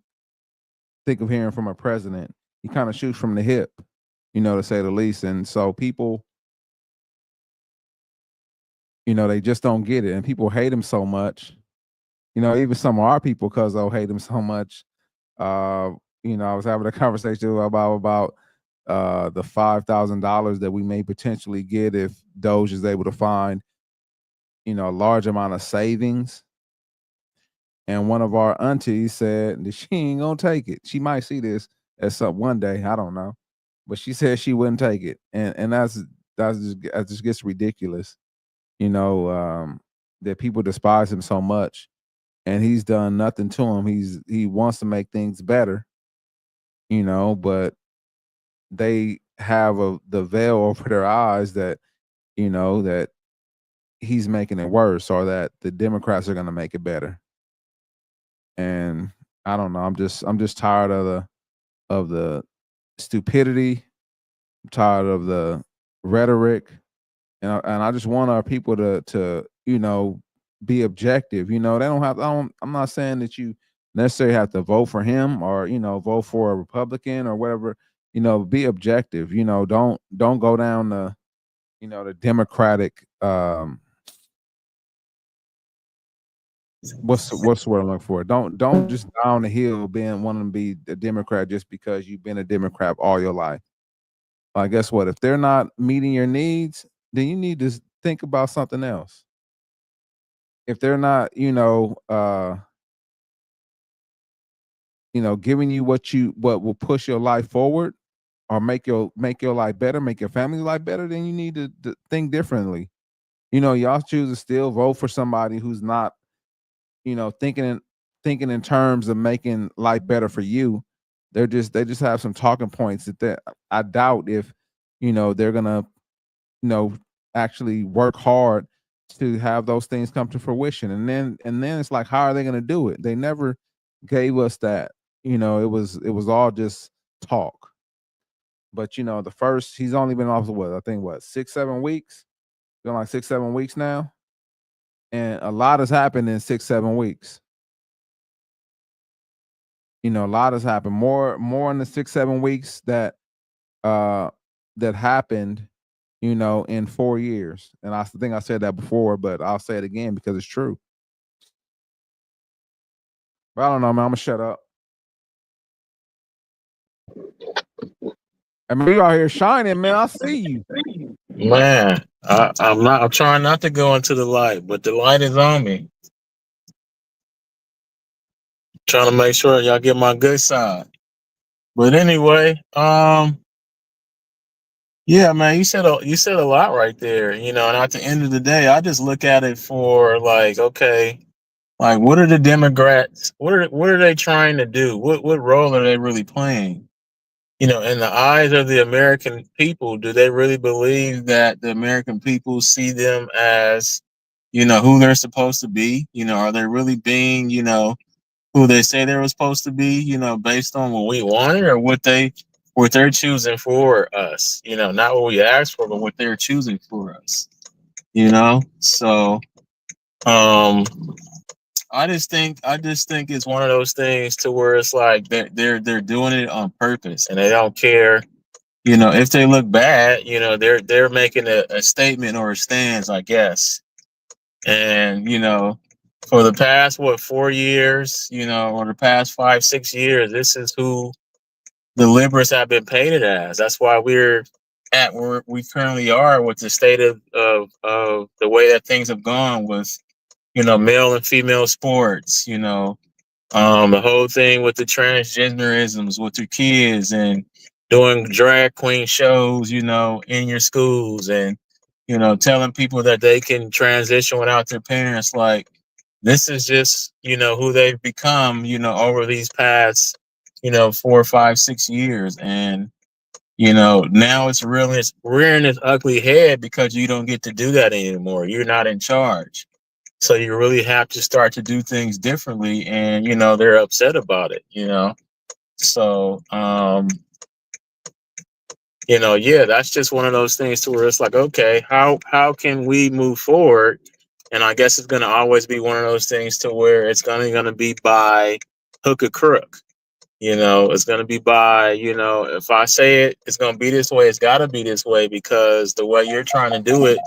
think of hearing from a president. He kind of shoots from the hip, to say the least. And so people, they just don't get it. And people hate him so much. Even some of our people, because they'll hate him so much. I was having a conversation about the $5,000 that we may potentially get if Doge is able to find, a large amount of savings, And one of our aunties said that she ain't gonna take it. She might see this at some one day, I don't know, but she said she wouldn't take it, and that just gets ridiculous, you know, that people despise him so much, and he's done nothing to him. He wants to make things better, you know, but they have the veil over their eyes that, you know, that he's making it worse or that the Democrats are going to make it better. And I don't know. I'm just tired of the stupidity. I'm tired of the rhetoric, and I just want our people to you know, be objective. You know, they don't have. I'm not saying that you necessarily have to vote for him or, you know, vote for a Republican or whatever. You know, be objective. You know, don't go down the, you know, the Democratic what's the word I'm looking for? Don't just down the hill being wanting to be a Democrat just because you've been a Democrat all your life. Guess what? If they're not meeting your needs, then you need to think about something else. If they're not, giving you what will push your life forward or make your life better, make your family life better, then you need to think differently. You know, y'all choose to still vote for somebody who's not, you know, thinking in terms of making life better for you. They just have some talking points that I doubt if, you know, they're gonna, you know, actually work hard to have those things come to fruition. And then it's like, how are they gonna do it? They never gave us that. You know, it was all just talk. But you know, he's only been off what, I think 6-7 weeks? Been like 6-7 weeks now. And a lot has happened in 6-7 weeks. You know, a lot has happened. More in the 6-7 weeks that happened, you know, in 4 years. And I think I said that before, but I'll say it again because it's true. But I don't know, man. I'm gonna shut up. I mean, you out here shining, man. I see you. Man, I'm trying not to go into the light, but the light is on me. Trying to make sure y'all get my good side. But anyway, yeah, man, you said a lot right there, you know, and at the end of the day, I just look at it for like, okay, like what are the Democrats, what are they trying to do? What role are they really playing? You know, in the eyes of the American people, do they really believe that the American people see them as, you know, who they're supposed to be? You know, are they really being, you know, who they say they were supposed to be, you know, based on what we wanted or what they're choosing for us, you know, not what we asked for, but what they're choosing for us, you know? So I just think it's one of those things to where it's like they're doing it on purpose and they don't care, you know, if they look bad, you know, they're making a statement or a stance, I guess. And, you know, for the past 4 years, you know, or the past 5-6 years, this is who the liberals have been painted as. That's why we're at where we currently are with the state of the way that things have gone with, you know, male and female sports, you know, the whole thing with the transgenderisms with your kids and doing drag queen shows, you know, in your schools and, you know, telling people that they can transition without their parents. Like, this is just, you know, who they've become, you know, over these past, you know, 4, 5, 6 years. And, you know, now it's rearing its ugly head because you don't get to do that anymore. You're not in charge. So you really have to start to do things differently. And, you know, they're upset about it, you know? So, you know, yeah, that's just one of those things to where it's like, okay, how can we move forward? And I guess it's going to always be one of those things to where it's going to be by hook or crook. You know, it's going to be by, you know, if I say it, it's going to be this way. It's got to be this way because the way you're trying to do it,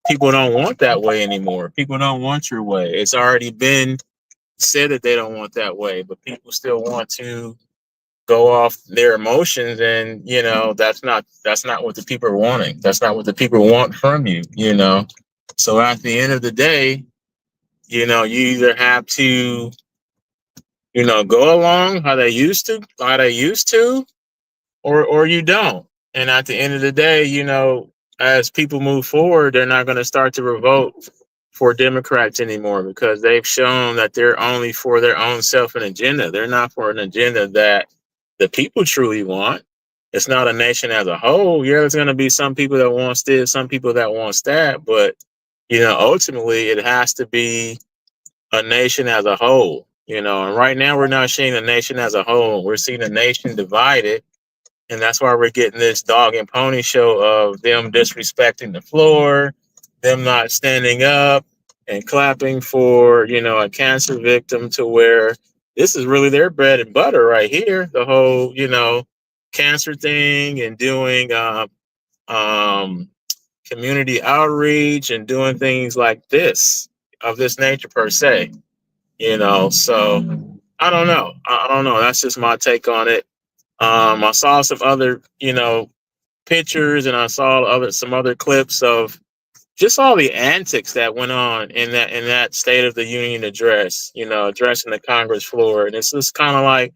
people don't want that way anymore. People don't want your way. It's already been said that they don't want that way, but people still want to go off their emotions. And, you know, that's not what the people are wanting. That's not what the people want from you, you know? So at the end of the day, you know, you either have to go along how they used to, or you don't. And at the end of the day, as people move forward, they're not going to start to revolt for Democrats anymore, because they've shown that they're only for their own self and agenda. They're not for an agenda that the people truly want. It's not a nation as a whole. Yeah, there's going to be some people that want this, some people that want that, but ultimately it has to be a nation as a whole. And right now we're not seeing a nation as a whole. We're seeing a nation divided, and that's why we're getting this dog and pony show of them disrespecting the floor, them not standing up and clapping for, a cancer victim, to where this is really their bread and butter right here. The whole, cancer thing, and doing community outreach and doing things like this, of this nature per se. So I don't know. I don't know. That's just my take on it. I saw some other, pictures, and I saw some other clips of just all the antics that went on in that State of the Union address, addressing the Congress floor. And it's just kind of like,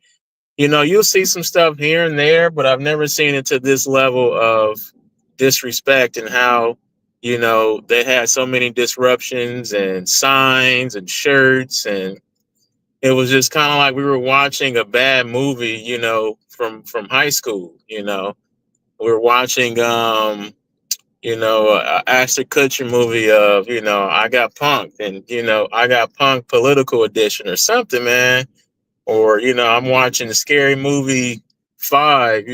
you'll see some stuff here and there, but I've never seen it to this level of disrespect, and how, they had so many disruptions and signs and shirts, and it was just kind of like we were watching a bad movie, from high school. We were watching Ashton Kutcher movie of, I Got Punked, and I Got Punked political edition or something, man. Or, I'm watching the Scary Movie 5,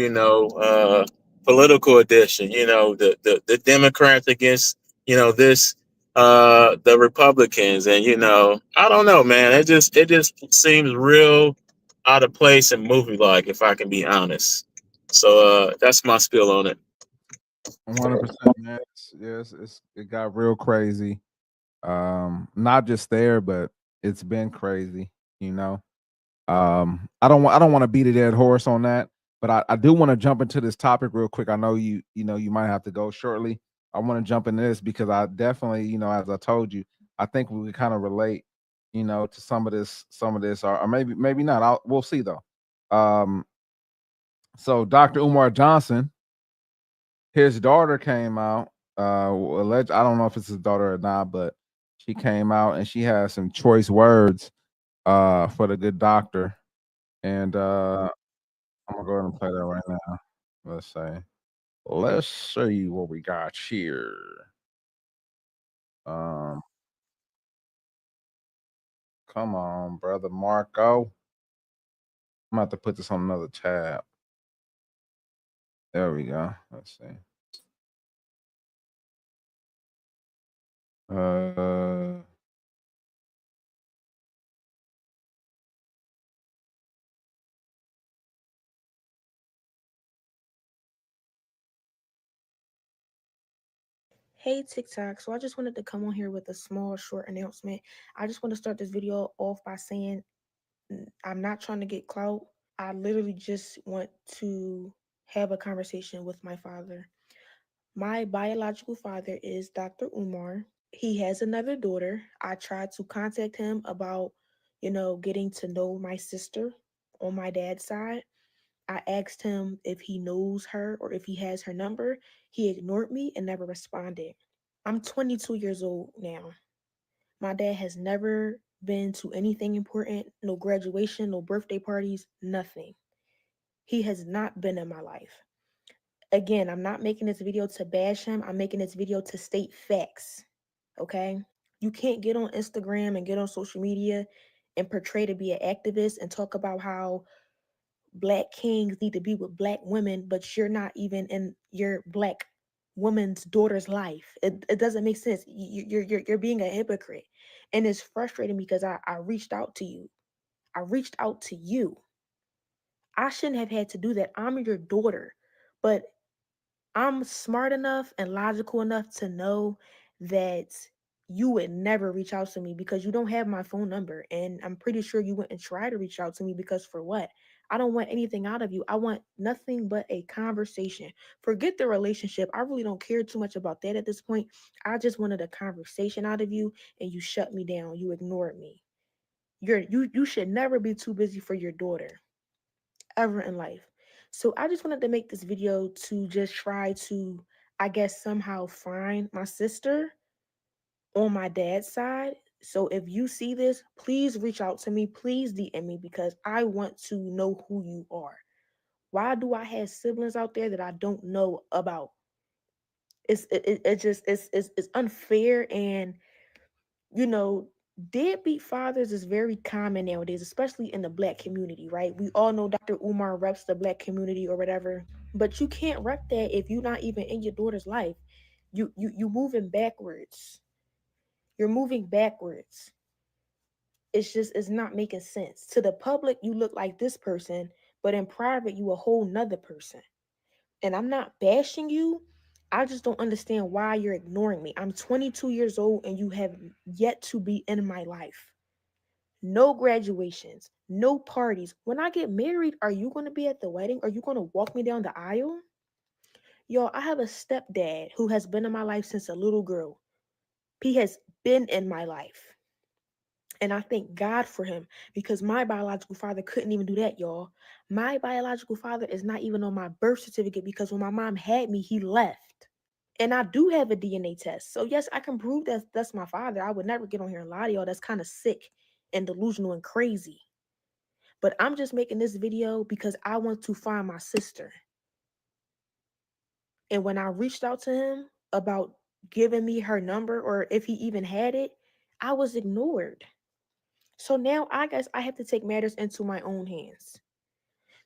political edition, the Democrats against, the Republicans. And, I don't know, man. It just seems real out of place and movie like, if I can be honest. So that's my spiel on it. 100%, man. It got real crazy. Not just there, but it's been crazy, you know. I don't want to beat a dead horse on that, but I do want to jump into this topic real quick. I know you might have to go shortly. I want to jump into this because I definitely, as I told you, I think we kind of relate, to some of this, or maybe not. We'll see though. So Dr. Umar Johnson, his daughter came out. I don't know if it's his daughter or not, but she came out and she had some choice words for the good doctor. And I'm gonna go ahead and play that right now. Let's see what we got here. Um, come on, brother Marco. I'm gonna have to put this on another tab. There we go. Let's see. Hey TikTok, so I just wanted to come on here with a small short announcement. I just want to start this video off by saying I'm not trying to get clout. I literally just want to have a conversation with my father. My biological father is Dr. Umar. He has another daughter. I tried to contact him about, getting to know my sister on my dad's side. I asked him if he knows her or if he has her number. He ignored me and never responded. I'm 22 years old now. My dad has never been to anything important, no graduation, no birthday parties, nothing. He has not been in my life. Again, I'm not making this video to bash him. I'm making this video to state facts, okay? You can't get on Instagram and get on social media and portray to be an activist and talk about how Black kings need to be with Black women, but you're not even in your Black woman's daughter's life. It doesn't make sense. You're being a hypocrite, and it's frustrating because I reached out to you. I reached out to you. I shouldn't have had to do that. I'm your daughter, but I'm smart enough and logical enough to know that you would never reach out to me because you don't have my phone number. And I'm pretty sure you wouldn't try to reach out to me because for what? I don't want anything out of you. I want nothing but a conversation. Forget the relationship. I really don't care too much about that at this point. I just wanted a conversation out of you and you shut me down. You ignored me. You should never be too busy for your daughter ever in life. So I just wanted to make this video to just try to, I guess, somehow find my sister on my dad's side. So if you see this, please reach out to me. Please DM me because I want to know who you are. Why do I have siblings out there that I don't know about? It's unfair, and you know, deadbeat fathers is very common nowadays, especially in the Black community, right? We all know Dr. Umar reps the Black community or whatever, but you can't rep that if you're not even in your daughter's life. You moving backwards. You're moving backwards. It's not making sense. To the public, you look like this person, but in private, you a whole nother person. And I'm not bashing you. I just don't understand why you're ignoring me. I'm 22 years old and you have yet to be in my life. No graduations, no parties. When I get married, are you going to be at the wedding? Are you going to walk me down the aisle? Y'all, I have a stepdad who has been in my life since a little girl. He has been in my life. And I thank God for him because my biological father couldn't even do that, y'all. My biological father is not even on my birth certificate because when my mom had me, he left. And I do have a DNA test. So yes, I can prove that that's my father. I would never get on here and lie to y'all. That's kind of sick and delusional and crazy. But I'm just making this video because I want to find my sister. And when I reached out to him about giving me her number or if he even had it, I was ignored. So now I guess I have to take matters into my own hands.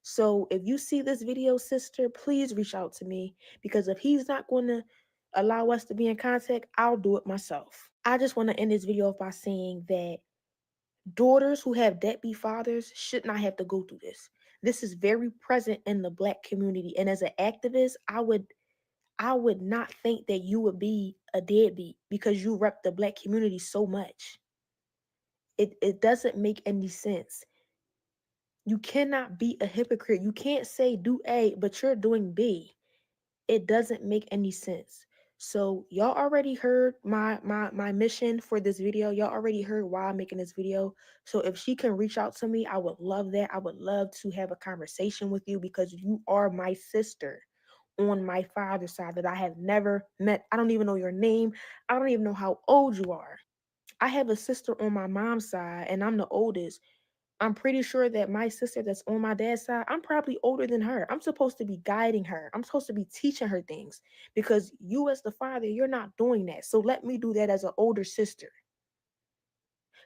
So if you see this video, sister, please reach out to me because if he's not going to allow us to be in contact, I'll do it myself. I just want to end this video off by saying that daughters who have deadbeat fathers should not have to go through this. This is very present in the Black community. And as an activist, I would not think that you would be a deadbeat because you rep the Black community so much. It doesn't make any sense. You cannot be a hypocrite. You can't say do A, but you're doing B. It doesn't make any sense. So y'all already heard my mission for this video. Y'all already heard why I'm making this video. So if she can reach out to me, I would love that. I would love to have a conversation with you because you are my sister on my father's side that I have never met. I don't even know your name. I don't even know how old you are. I have a sister on my mom's side and I'm the oldest. I'm pretty sure that my sister that's on my dad's side, I'm probably older than her. I'm supposed to be guiding her. I'm supposed to be teaching her things because you as the father, you're not doing that. So let me do that as an older sister.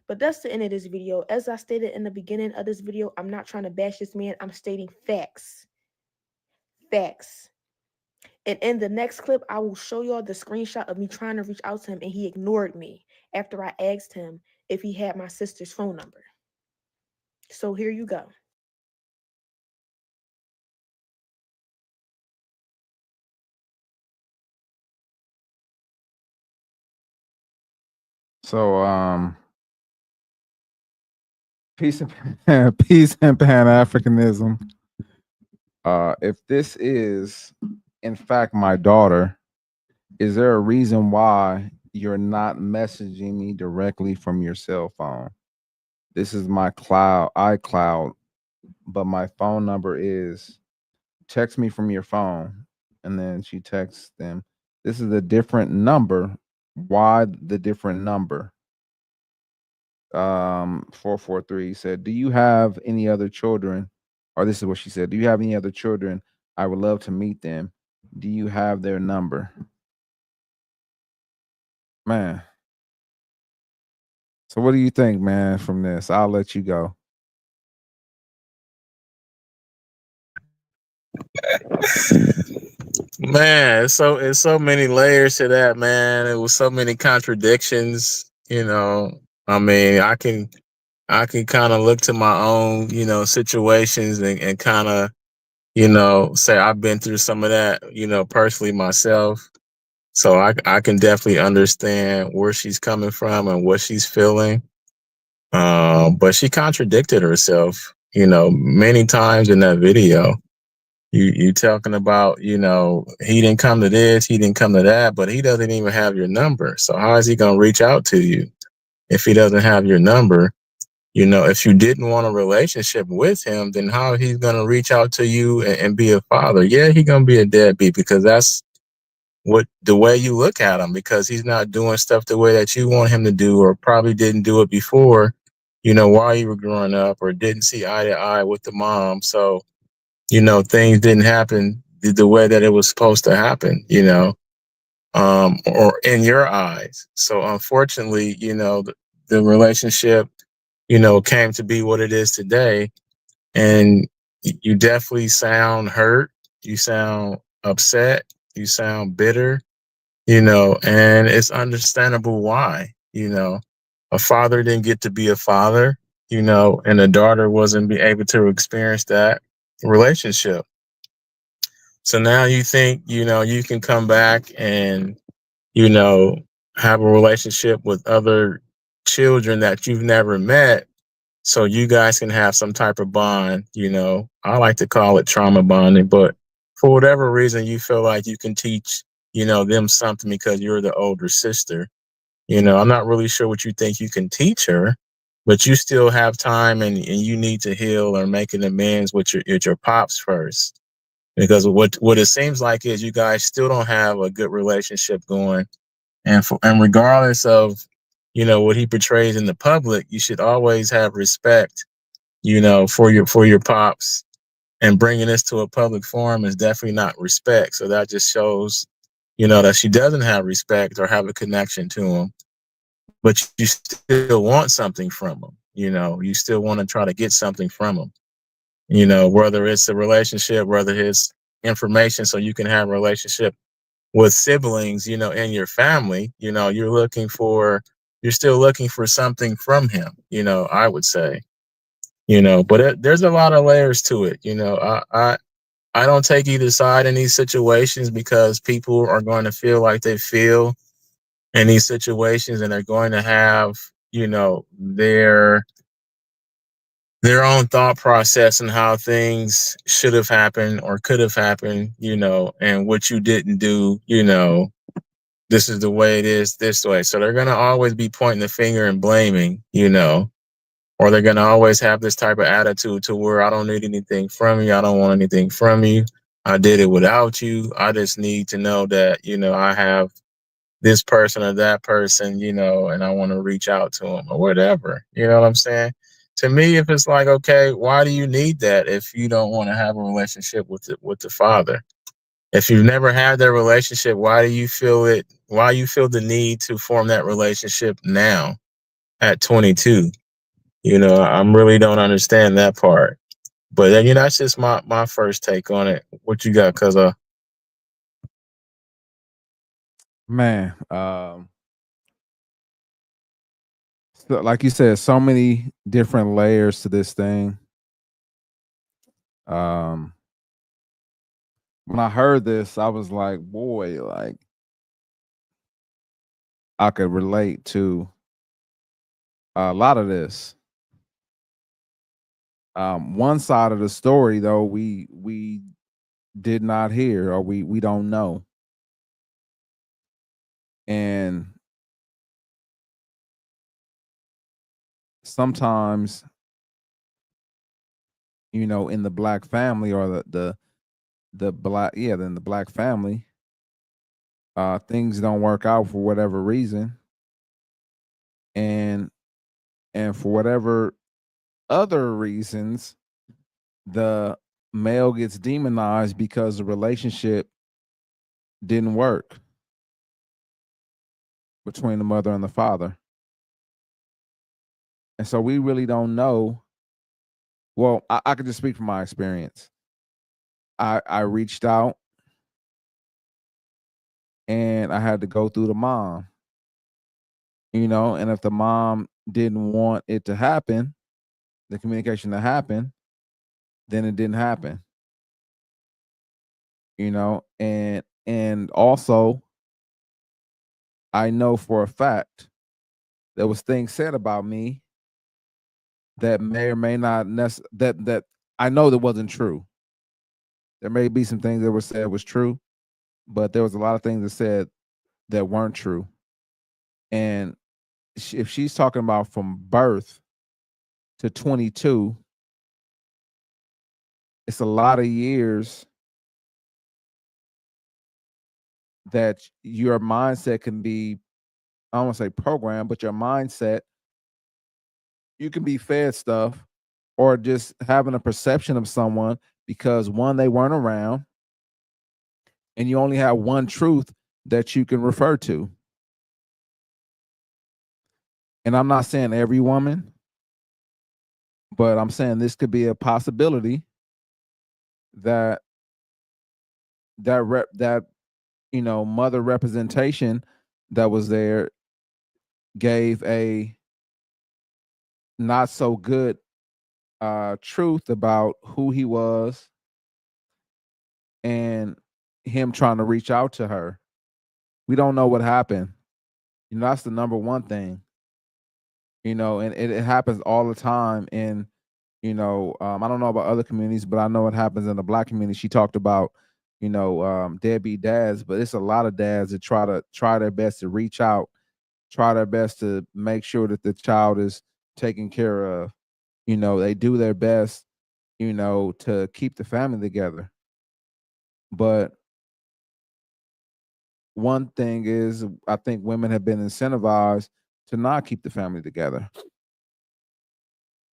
But that's the end of this video. As I stated in the beginning of this video, I'm not trying to bash this man. I'm stating facts. Facts. And in the next clip, I will show y'all the screenshot of me trying to reach out to him and he ignored me after I asked him if he had my sister's phone number. So here you go. So peace and peace and Pan-Africanism. If this is in fact my daughter, is there a reason why you're not messaging me directly from your cell phone? This is my iCloud, but my phone number is text me from your phone. And then she texts them. This is a different number. Why the different number? 443 said, do you have any other children? Or this is what she said. Do you have any other children? I would love to meet them. Do you have their number? Man. So what do you think, man, from this? I'll let you go. Man, it's so many layers to that, man. It was so many contradictions, you know. I mean, I can kind of look to my own, you know, situations and kind of, you know, say I've been through some of that, you know, personally myself. So I can definitely understand where she's coming from and what she's feeling. But she contradicted herself, you know, many times in that video. You talking about, you know, he didn't come to this, he didn't come to that, but he doesn't even have your number. So how is he going to reach out to you if he doesn't have your number? You know, if you didn't want a relationship with him, then how he's going to reach out to you and be a father? Yeah, he's going to be a deadbeat because that's what the way you look at him, because he's not doing stuff the way that you want him to do, or probably didn't do it before, you know, while you were growing up, or didn't see eye to eye with the mom. So, you know, things didn't happen the way that it was supposed to happen, you know, or in your eyes. So unfortunately, you know, the relationship, you know, came to be what it is today. And you definitely sound hurt. You sound upset. You sound bitter, you know, and it's understandable why, you know, a father didn't get to be a father, you know, and a daughter wasn't be able to experience that relationship. So now you think, you know, you can come back and, you know, have a relationship with other children that you've never met, so you guys can have some type of bond. You know, I like to call it trauma bonding, but for whatever reason, you feel like you can teach, you know, them something because you're the older sister. You know, I'm not really sure what you think you can teach her, but you still have time, and you need to heal or make an amends with your pops first. Because what it seems like is you guys still don't have a good relationship going, and regardless of, you know, what he portrays in the public, you should always have respect, you know, for your pops. And bringing this to a public forum is definitely not respect. So that just shows, you know, that she doesn't have respect or have a connection to him, but you still want something from him. You know, you still want to try to get something from him, you know, whether it's a relationship, whether it's information, so you can have a relationship with siblings, you know, in your family. You know, you're still looking for something from him, you know, I would say, you know, but there's a lot of layers to it. You know, I don't take either side in these situations, because people are going to feel like they feel in these situations, and they're going to have, you know, their own thought process and how things should have happened or could have happened, you know, and what you didn't do, you know, this is the way it is this way. So they're going to always be pointing the finger and blaming, you know, or they're going to always have this type of attitude to where I don't need anything from you. I don't want anything from you. I did it without you. I just need to know that, you know, I have this person or that person, you know, and I want to reach out to them or whatever. You know what I'm saying? To me, if it's like, okay, why do you need that if you don't want to have a relationship with the father? If you've never had that relationship, why do you feel it? Why you feel the need to form that relationship now at 22? You know, I really don't understand that part. But then, you know, that's just my first take on it. What you got, cuz Man, so like you said, so many different layers to this thing. Um, when I heard this, I was like, boy, like I could relate to a lot of this. One side of the story, though, we did not hear, or we don't know. And sometimes, you know, in the black family, or the black, yeah, in the black family, things don't work out for whatever reason, and for whatever other reasons, the male gets demonized because the relationship didn't work between the mother and the father. And so we really don't know. Well, I could just speak from my experience. I reached out, and I had to go through the mom, you know, and if the mom didn't want it to happen, the communication to happen, then it didn't happen, you know, and also I know for a fact there was things said about me that may or may not that I know that wasn't true. There may be some things that were said was true, but there was a lot of things that said that weren't true. And if she's talking about from birth, to 22, it's a lot of years that your mindset can be, I don't want to say programmed, but your mindset, you can be fed stuff or just having a perception of someone because one, they weren't around, and you only have one truth that you can refer to. And I'm not saying every woman, but I'm saying this could be a possibility that that mother representation that was there gave a not so good truth about who he was and him trying to reach out to her. We don't know what happened. That's the number one thing. And it happens all the time in, I don't know about other communities, but I know it happens in the Black community. She talked about, deadbeat dads, but it's a lot of dads that try their best to reach out, try their best to make sure that the child is taken care of. They do their best, to keep the family together. But one thing is, I think women have been incentivized to not keep the family together.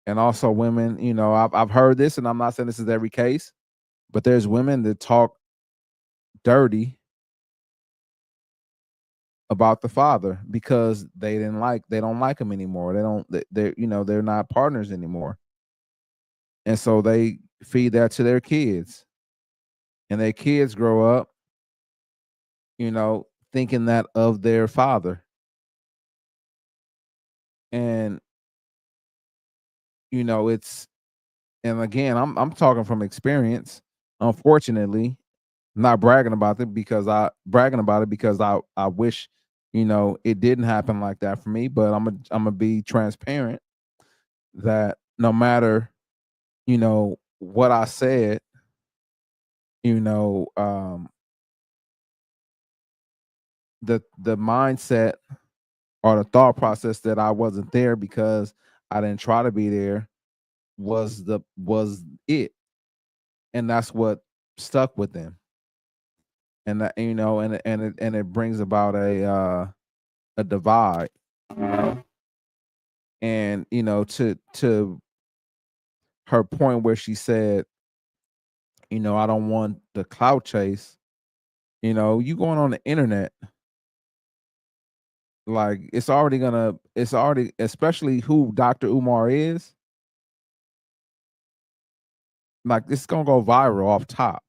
And also women, I've heard this, and I'm not saying this is every case, but there's women that talk dirty about the father because they don't like him anymore. They're not partners anymore. And so they feed that to their kids. And their kids grow up, thinking that of their father. And and again, I'm talking from experience. Unfortunately, I'm not bragging about it because I wish, it didn't happen like that for me. But I'm gonna be transparent that no matter, what I said, the mindset or the thought process that I wasn't there because I didn't try to be there was it. And that's what stuck with them. And that, and it brings about a divide. And to her point where she said, I don't want the clout chase. You going on the internet, like it's already, especially who Dr. Umar is, like it's gonna go viral off top.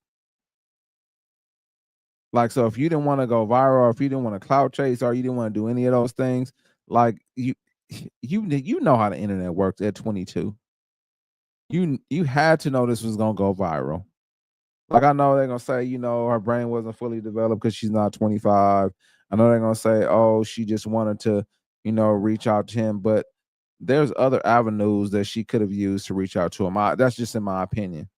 Like, so if you didn't want to go viral, or if you didn't want to clout chase, or you didn't want to do any of those things, like you know how the internet works at 22. You had to know this was gonna go viral. Like, I know they're gonna say, her brain wasn't fully developed because she's not 25. I know they're gonna say, oh, she just wanted to, reach out to him. But there's other avenues that she could have used to reach out to him. That's just in my opinion.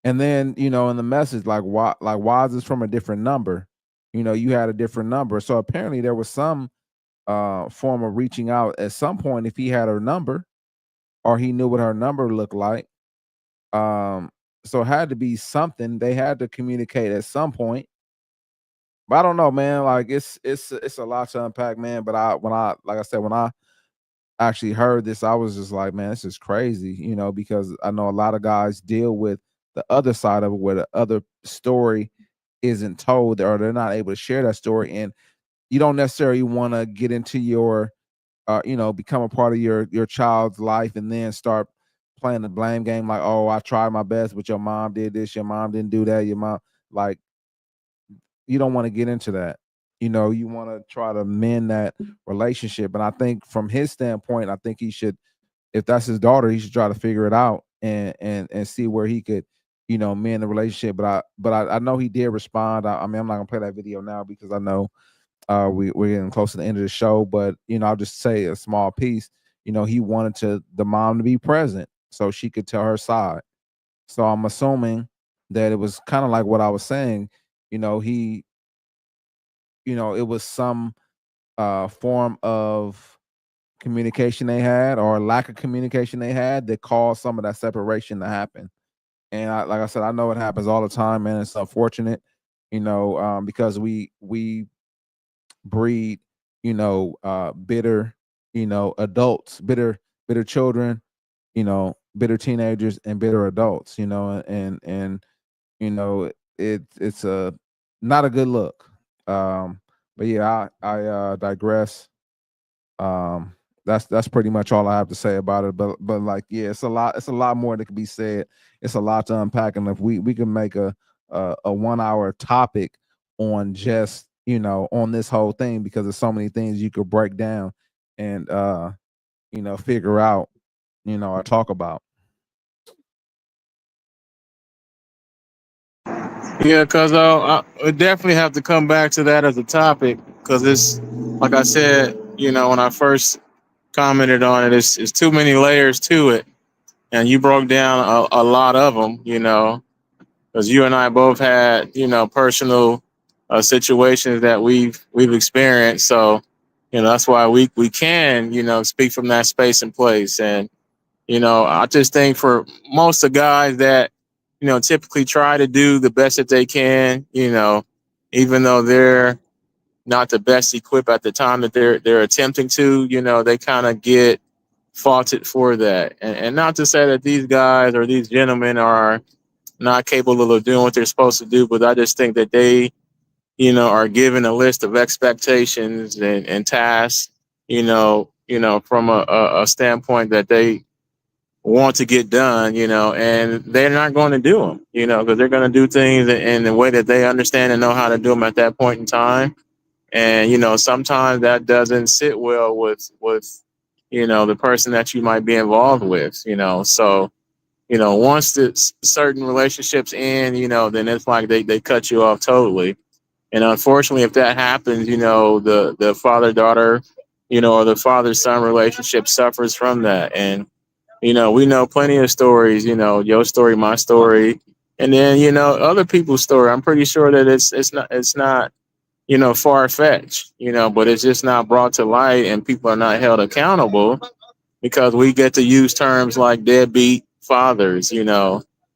And then, in the message, why is this from a different number? You had a different number. So apparently there was some form of reaching out at some point if he had her number or he knew what her number looked like. So it had to be something. They had to communicate at some point. But I don't know, man. Like it's a lot to unpack, man. But when I actually heard this, I was just like, man, this is crazy, because I know a lot of guys deal with the other side of it where the other story isn't told or they're not able to share that story. And you don't necessarily want to get into your, become a part of your child's life and then start playing the blame game. Like, oh, I tried my best, but your mom did this. Your mom didn't do that. Your mom, like, you don't want to get into that. You want to try to mend that relationship. And I think from his standpoint, I think he should, if that's his daughter, he should try to figure it out and see where he could, mend the relationship. But I know he did respond. I mean, I'm not gonna play that video now because I know we're getting close to the end of the show. But I'll just say a small piece. He wanted the mom to be present so she could tell her side. So I'm assuming that it was kind of like what I was saying. He, it was some form of communication they had or lack of communication they had that caused some of that separation to happen. And like I said, I know it happens all the time, man. It's unfortunate, because we breed, bitter, adults, bitter children, bitter teenagers and bitter adults, and it's a not a good look. But yeah, I digress. That's pretty much all I have to say about it. But like, yeah, it's a lot more that can be said. It's a lot to unpack, and if we can make a 1 hour topic on just on this whole thing, because there's so many things you could break down and figure out, or talk about. Yeah, because I definitely have to come back to that as a topic, because it's like I said, when I first commented on it, it's too many layers to it, and you broke down a lot of them, because you and I both had personal situations that we've experienced, so that's why we can speak from that space and place. And I just think for most of the guys that typically try to do the best that they can, even though they're not the best equipped at the time that they're attempting to, they kind of get faulted for that. And not to say that these guys or these gentlemen are not capable of doing what they're supposed to do, but I just think that they are given a list of expectations and tasks, from a standpoint that they want to get done, and they're not going to do them, because they're going to do things in the way that they understand and know how to do them at that point in time. And, sometimes that doesn't sit well with the person that you might be involved with, so, once the certain relationships end, then it's like they cut you off totally. And unfortunately, if that happens, the father-daughter, or the father-son relationship suffers from that. And we know plenty of stories, your story, my story, and then, other people's story. I'm pretty sure that it's not, far fetched, but it's just not brought to light, and people are not held accountable because we get to use terms like deadbeat fathers,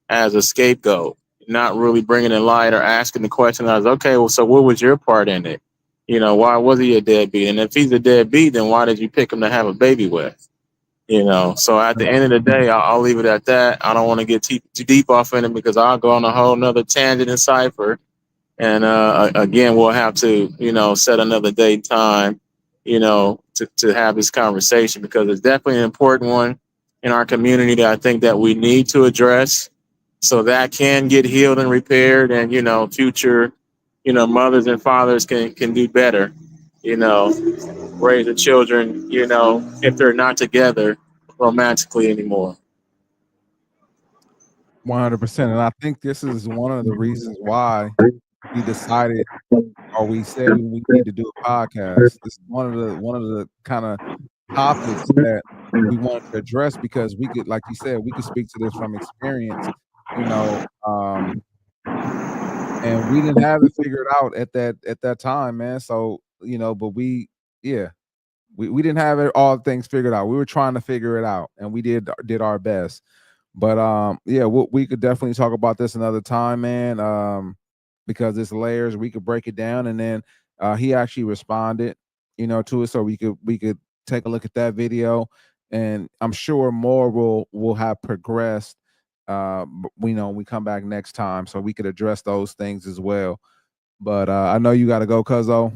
as a scapegoat, not really bringing it light or asking the question as, okay, well, so what was your part in it? Why was he a deadbeat? And if he's a deadbeat, then why did you pick him to have a baby with? So at the end of the day, I'll leave it at that. I don't want to get too deep off in it because I'll go on a whole nother tangent and cipher. And again, we'll have to, set another date time, to have this conversation, because it's definitely an important one in our community that I think that we need to address so that can get healed and repaired. And, future, mothers and fathers can do better, raise the children, if they're not together romantically anymore. 100%. And I think this is one of the reasons why we decided, or we said we need to do a podcast. This is one of the kind of topics that we wanted to address, because we could, like you said, we could speak to this from experience, and we didn't have it figured out at that time, man. So, but we didn't have all things figured out. We were trying to figure it out, and we did our best. But we could definitely talk about this another time, man. Because it's layers, we could break it down, and then he actually responded, to it, so we could take a look at that video, and I'm sure more will have progressed. We come back next time, so we could address those things as well. But I know you got to go, Cuzzo.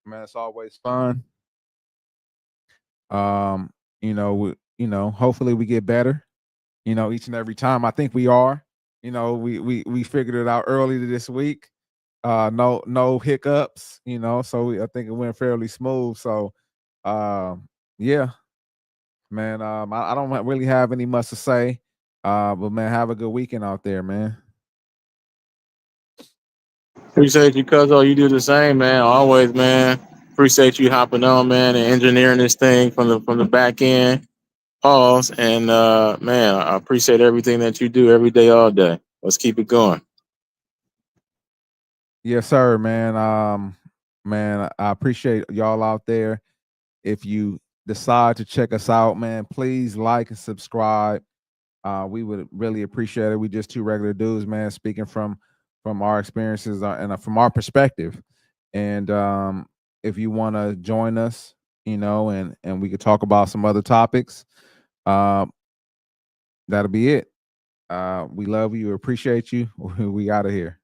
Man, it's always fun. Hopefully we get better, each and every time. I think we are. We figured it out early this week. No hiccups, so I think it went fairly smooth. So yeah, man. I don't really have any much to say. But man, have a good weekend out there, man. Appreciate you, Cuzzo. You do the same, man. Always, man. Appreciate you hopping on, man, and engineering this thing from the back end. Pause. And man, I appreciate everything that you do every day, all day. Let's keep it going. Yes, sir, man. Man, I appreciate y'all out there. If you decide to check us out, man, please like and subscribe. We would really appreciate it. We just two regular dudes, man, speaking from our experiences and from our perspective. And if you want to join us, you know, and we could talk about some other topics, that'll be it. We love you, appreciate you. We out of here.